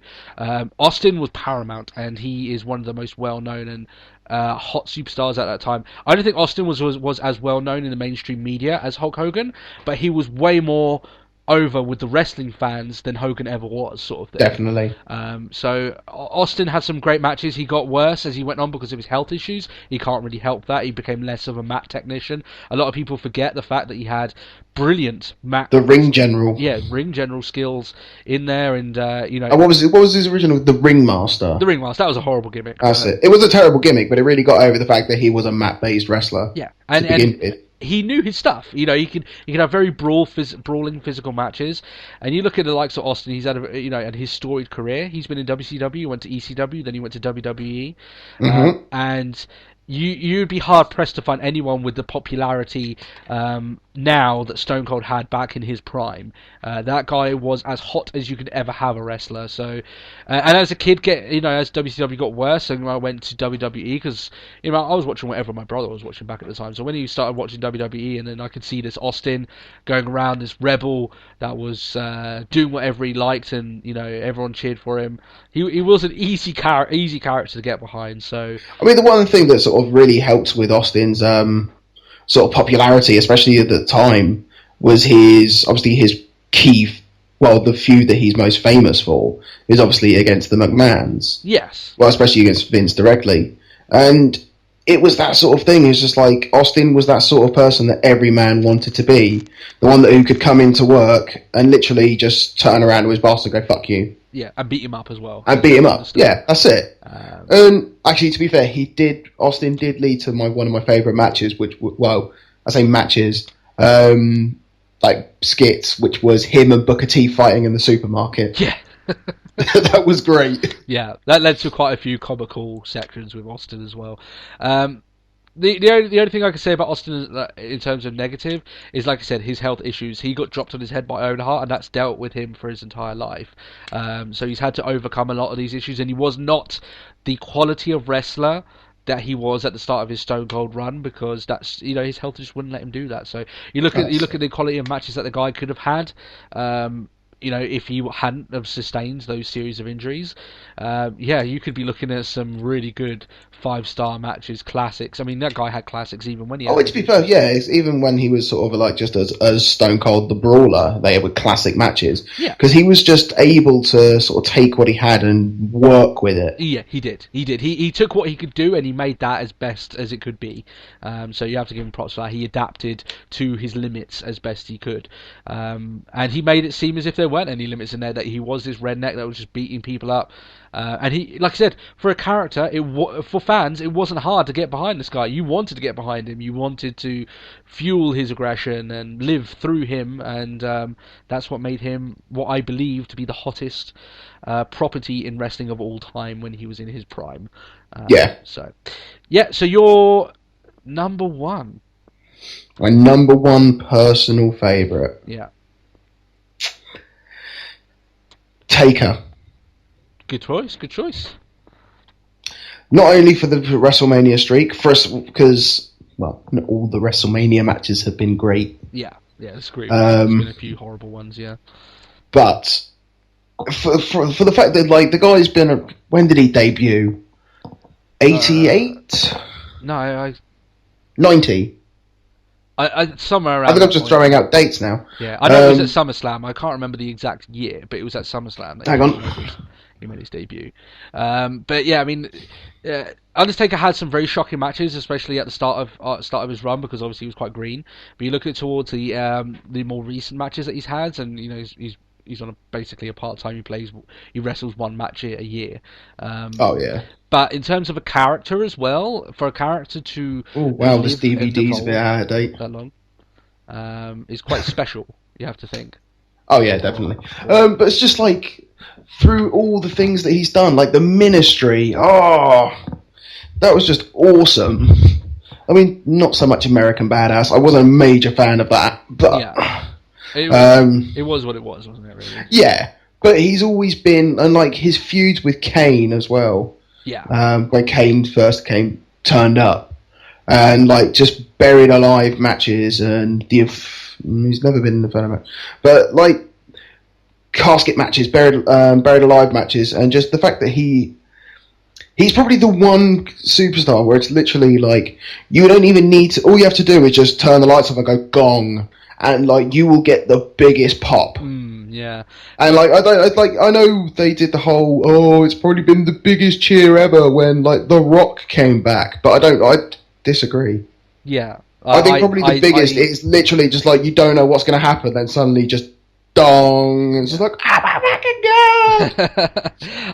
Austin was paramount, and he is one of the most well known and hot superstars at that time. I don't think Austin was as well known in the mainstream media as Hulk Hogan, but he was way more over with the wrestling fans than Hogan ever was, sort of thing. Definitely. So Austin had some great matches. He got worse as he went on because of his health issues. He can't really help that. He became less of a mat technician. A lot of people forget the fact that he had brilliant mat. The ring general. Yeah, ring general skills in there, and what was his original? The ringmaster. The ringmaster. That was a horrible gimmick. That's it. It was a terrible gimmick, but it really got over the fact that he was a mat-based wrestler. Yeah, and he knew his stuff. He could have very brawling physical matches. And you look at the likes of Austin. He's had and his storied career. He's been in WCW, went to ECW, then he went to WWE, and you'd be hard pressed to find anyone with the popularity now that Stone Cold had back in his prime. That guy was as hot as you could ever have a wrestler. So, and as a kid, as WCW got worse, and I went to WWE because I was watching whatever my brother was watching back at the time. So when he started watching WWE, and then I could see this Austin going around, this rebel that was doing whatever he liked, and everyone cheered for him. He was an easy character to get behind. So I mean, the one thing that sort of really helped with Austin's sort of popularity, especially at the time, was his key. Well, the feud that he's most famous for is obviously against the McMahons. Yes. Well, especially against Vince directly, and it was that sort of thing. It's just like Austin was that sort of person that every man wanted to be, the one who could come into work and literally just turn around to his boss and go "fuck you." Yeah, and beat him up as well. And beat him up. Yeah, that's it. And actually, to be fair, Austin did lead to one of my favourite matches, I say matches, like skits, which was him and Booker T fighting in the supermarket. Yeah. That was great. Yeah, that led to quite a few comical sections with Austin as well. The only thing I can say about Austin in terms of negative is, like I said, his health issues. He got dropped on his head by Owen Hart, and that's dealt with him for his entire life. So he's had to overcome a lot of these issues, and he was not the quality of wrestler that he was at the start of his Stone Cold run, because that's his health just wouldn't let him do that. So you look at the quality of matches that the guy could have had. if he hadn't have sustained those series of injuries, you could be looking at some really good 5-star matches, classics. I mean, that guy had classics even when he had... Oh, to be fair, it's even when he was sort of like just as Stone Cold the Brawler, they were classic matches. Yeah. Because he was just able to sort of take what he had and work with it. Yeah, he did. He took what he could do and he made that as best as it could be. So you have to give him props for that. He adapted to his limits as best he could. And he made it seem as if there weren't any limits in there, that he was this redneck that was just beating people up. And he, like I said, for a character, for fans, it wasn't hard to get behind this guy. You wanted to get behind him. You wanted to fuel his aggression and live through him, and that's what made him what I believe to be the hottest property in wrestling of all time when he was in his prime. So you're number one. My number one personal favourite. Yeah. Taker. Good choice. Not only for the WrestleMania streak, because, well, not all the WrestleMania matches have been great. Yeah, it's great. There's been a few horrible ones, yeah. But for the fact that, like, the guy's been... When did he debut? 88? No, 90? I somewhere around. I think I'm just throwing out dates now. Yeah, I know it was at SummerSlam. I can't remember the exact year, but it was at SummerSlam. Hang on. He made his debut. But yeah, I mean, Undertaker had some very shocking matches, especially at the start of his run, because obviously he was quite green. But you look at towards the more recent matches that he's had, and he's on basically a part-time. He wrestles one match a year. But in terms of a character as well, for a character to this DVD's a bit out of date. That long, is quite special. You have to think. Oh yeah, definitely. But it's just like through all the things that he's done, like the Ministry. Oh, that was just awesome. I mean, not so much American Badass. I wasn't a major fan of that, but it was what it was, wasn't it? Really? Yeah, but he's always been, and like his feuds with Kane as well. Yeah. When Kane first turned up, and like just buried alive matches, and he's never been in the tournament, but like casket matches, buried alive matches, and just the fact that he's probably the one superstar where it's literally like you don't even need to. All you have to do is just turn the lights off and go gong, and like you will get the biggest pop. Yeah, and like I know they did the whole it's probably been the biggest cheer ever when like The Rock came back, but I disagree. Yeah, I think probably the biggest is literally just like you don't know what's going to happen, then suddenly just dong, and it's just like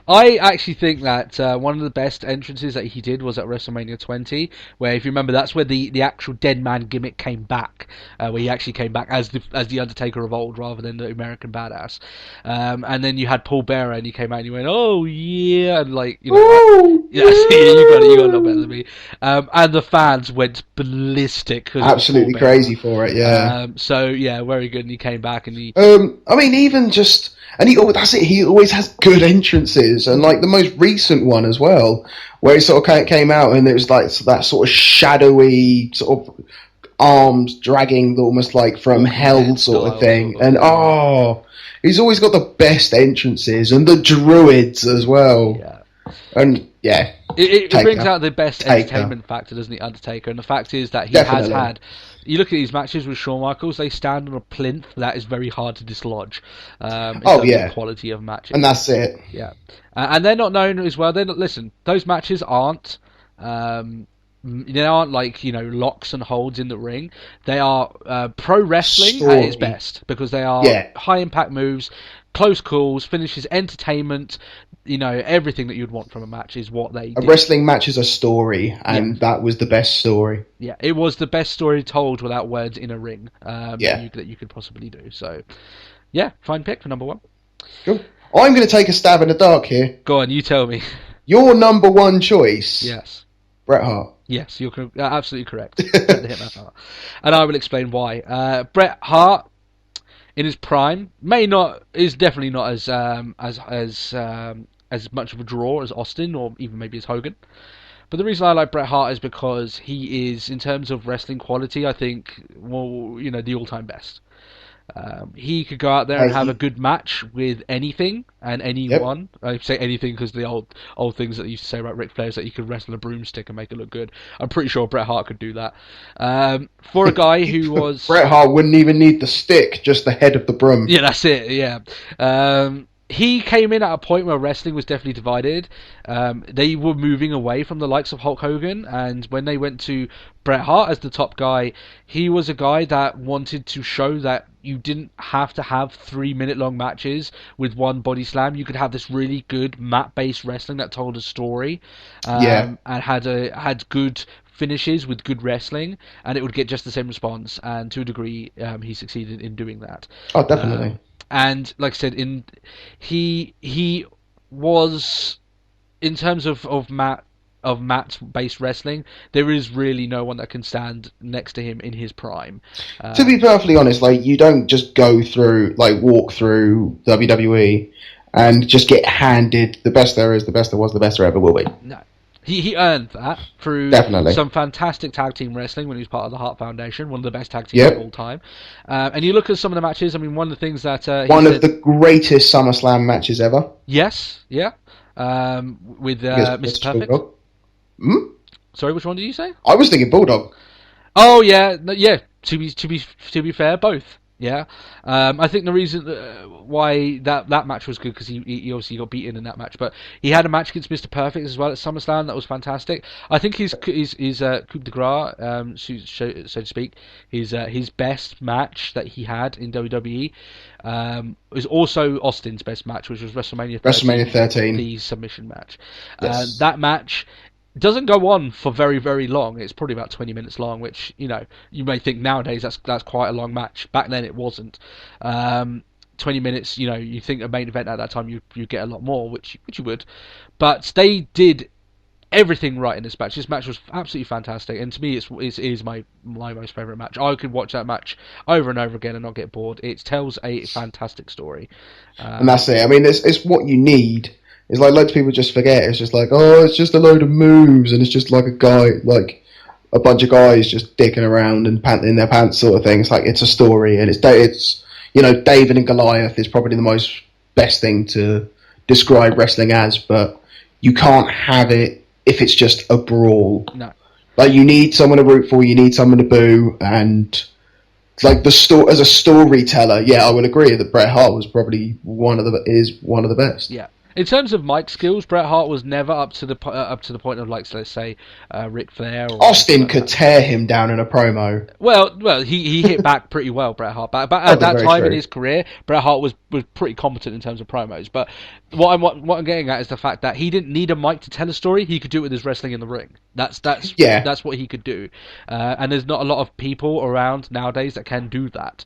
I actually think that one of the best entrances that he did was at WrestleMania 20, where if you remember, that's where the actual dead man gimmick came back, where he actually came back as the Undertaker of old rather than the American Badass. And then you had Paul Bearer, and he came out and he went, "Oh yeah," and like you got it, you got a lot better than me. And the fans went ballistic, absolutely crazy for it. Yeah. So yeah, very good. And he came back and he. I mean, even just. And that's it. He always has good entrances, and like the most recent one as well, where he sort of came out and it was like that sort of shadowy sort of arms dragging, almost like from hell sort of thing. And he's always got the best entrances, and the Druids as well. Yeah, and yeah, it brings out the best entertainment factor, doesn't it, Undertaker? And the fact is that he has had. You look at these matches with Shawn Michaels; they stand on a plinth that is very hard to dislodge. In terms of the quality of matches, and that's it. Yeah, and they're not known as well. Listen, those matches aren't. They aren't like locks and holds in the ring. They are pro wrestling at its best, because they are high impact moves, close calls, finishes, entertainment. Everything that you'd want from a match is what they did. A wrestling match is a story, and that was the best story. Yeah, it was the best story told without words in a ring that you could possibly do. So, yeah, fine pick for number one. Cool. I'm going to take a stab in the dark here. Go on, you tell me. Your number one choice. Yes. Bret Hart. Yes, you're absolutely correct. And I will explain why. Bret Hart, in his prime, is definitely not as much of a draw as Austin, or even maybe as Hogan. But the reason I like Bret Hart is because he is, in terms of wrestling quality, I think, the all-time best. He could go out there and have a good match with anything and anyone. I say anything because the old things that they used to say about Ric Flair is that he could wrestle a broomstick and make it look good. I'm pretty sure Bret Hart could do that. For a guy who was... Bret Hart wouldn't even need the stick, just the head of the broom. Yeah, that's it, yeah. He came in at a point where wrestling was definitely divided. They were moving away from the likes of Hulk Hogan, and when they went to Bret Hart as the top guy, he was a guy that wanted to show that you didn't have to have 3-minute long matches with one body slam. You could have this really good mat-based wrestling that told a story, and had good finishes with good wrestling, and it would get just the same response. And to a degree, he succeeded in doing that. Oh, definitely. And like I said, he was, in terms of mat-based wrestling, there is really no one that can stand next to him in his prime. To be perfectly honest, like, you don't just walk through WWE and just get handed the best there is, the best there was, the best there ever will be. No. He earned that through some fantastic tag team wrestling when he was part of the Hart Foundation, one of the best tag teams of all time. And you look at some of the matches, I mean, one of the things that... one of the greatest SummerSlam matches ever. Yes, yeah. With Mr. Perfect. Sorry, which one did you say? I was thinking Bulldog. Oh, yeah. To be fair, both. Yeah, I think the reason why that match was good because he obviously got beaten in that match, but he had a match against Mr. Perfect as well at SummerSlam that was fantastic. I think his coup de grace, so to speak, his best match that he had in WWE was also Austin's best match, which was WrestleMania 13, the submission match. Yes. That match doesn't go on for very, very long. It's probably about 20 minutes long, which, you may think nowadays that's quite a long match. Back then it wasn't. 20 minutes, you think a main event at that time you get a lot more, which you would. But they did everything right in this match. This match was absolutely fantastic, and to me it is my most favourite match. I could watch that match over and over again and not get bored. It tells a fantastic story. And that's it. I mean, it's what you need. It's like loads of people just forget. It's just like, it's just a load of moves, and it's just like a bunch of guys just dicking around and panting in their pants, sort of thing. It's like it's a story, and it's David and Goliath is probably the best thing to describe wrestling as, but you can't have it if it's just a brawl. No, like you need someone to root for, you need someone to boo, and like as a storyteller, I would agree that Bret Hart was probably one of the best. Yeah. In terms of mic skills, Bret Hart was never up to the point of, like, let's say, Ric Flair. Or Austin could tear him down in a promo. Well, he hit back pretty well, Bret Hart. But at that time in his career, Bret Hart was pretty competent in terms of promos. But what I'm getting at is the fact that he didn't need a mic to tell a story. He could do it with his wrestling in the ring. That's what he could do. And there's not a lot of people around nowadays that can do that.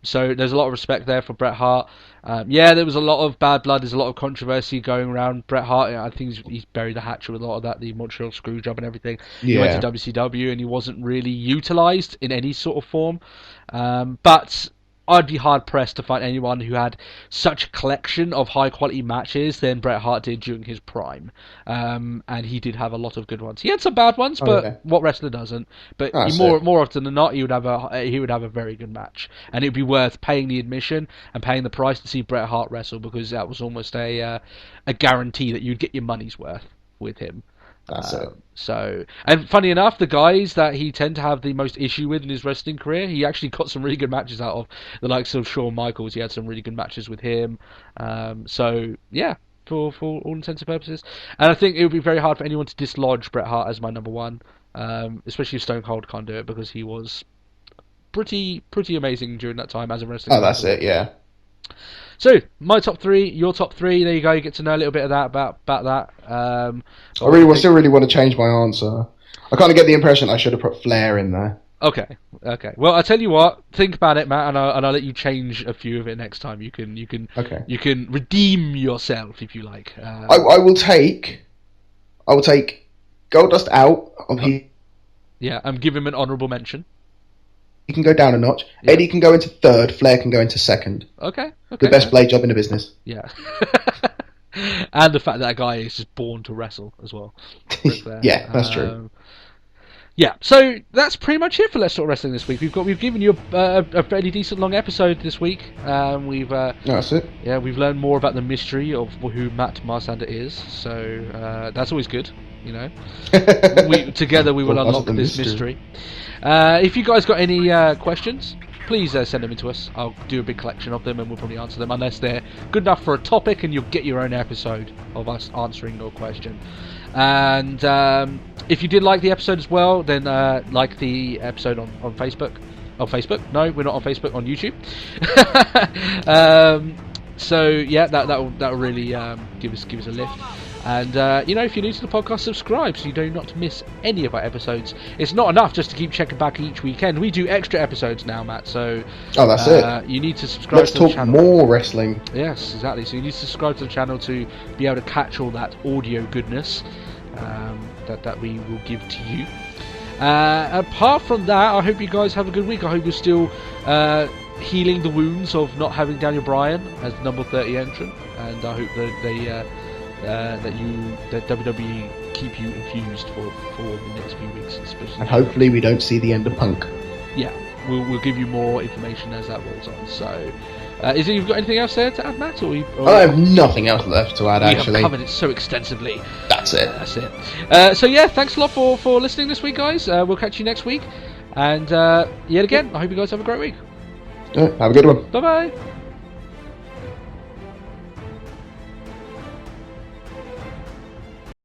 So there's a lot of respect there for Bret Hart. There was a lot of bad blood. There's a lot of controversy going around Bret Hart. I think he's buried the hatchet with a lot of that, the Montreal screw job and everything. He went to WCW and he wasn't really utilised in any sort of form. But I'd be hard-pressed to find anyone who had such a collection of high-quality matches than Bret Hart did during his prime. And he did have a lot of good ones. He had some bad ones, but what wrestler doesn't? But more often than not, he would have a very good match. And it would be worth paying the admission and paying the price to see Bret Hart wrestle, because that was almost a guarantee that you'd get your money's worth with him. That's it. So, and funny enough, the guys that he tend to have the most issue with in his wrestling career, he actually got some really good matches out of. The likes of Shawn Michaels, he had some really good matches with him. For all intents and purposes. And I think it would be very hard for anyone to dislodge Bret Hart as my number one, especially if Stone Cold can't do it, because he was pretty amazing during that time as a wrestler. Oh, that's it, yeah. So, my top three, your top three, there you go, you get to know a little bit of that about that. I still really want to change my answer. I kind of get the impression I should have put Flair in there. Okay. Well, I'll tell you what, think about it, Matt, and I'll let you change a few of it next time. You can redeem yourself, if you like. I will take Goldust out of Yeah, give him an honourable mention. He can go down a notch. Yeah. Eddie can go into third. Flair can go into second. Okay. The best blade job in the business. Yeah. And the fact that guy is just born to wrestle as well. Yeah, that's true. Yeah, so that's pretty much it for Let's Talk Wrestling this week. We've given you a fairly decent long episode this week. That's it. Yeah, we've learned more about the mystery of who Matt Marsander is. So that's always good, you know. Together we will unlock this mystery. If you guys got any questions, please send them in to us. I'll do a big collection of them and we'll probably answer them, unless they're good enough for a topic, and you'll get your own episode of us answering your question. And if you did like the episode as well, then like the episode on Facebook. On Facebook? No, we're not on Facebook. On YouTube. So yeah, that'll really give us a lift. And if you're new to the podcast, subscribe so you do not miss any of our episodes. It's not enough just to keep checking back each weekend. We do extra episodes now, Matt. So that's it. You need to subscribe to the channel. Let's talk more wrestling. Yes, exactly. So you need to subscribe to the channel to be able to catch all that audio goodness that we will give to you. Apart from that, I hope you guys have a good week. I hope you're still healing the wounds of not having Daniel Bryan as the number 30 entrant, and I hope that that WWE keep you infused for the next few weeks, especially. And hopefully we don't see the end of Punk. Yeah, we'll give you more information as that rolls on. So, you've got anything else there to add, Matt? Or I have nothing else left to add. Actually, we have covered it so extensively. That's it. That's it. So yeah, thanks a lot for listening this week, guys. We'll catch you next week, and yet again, I hope you guys have a great week. Have a good one. Bye bye.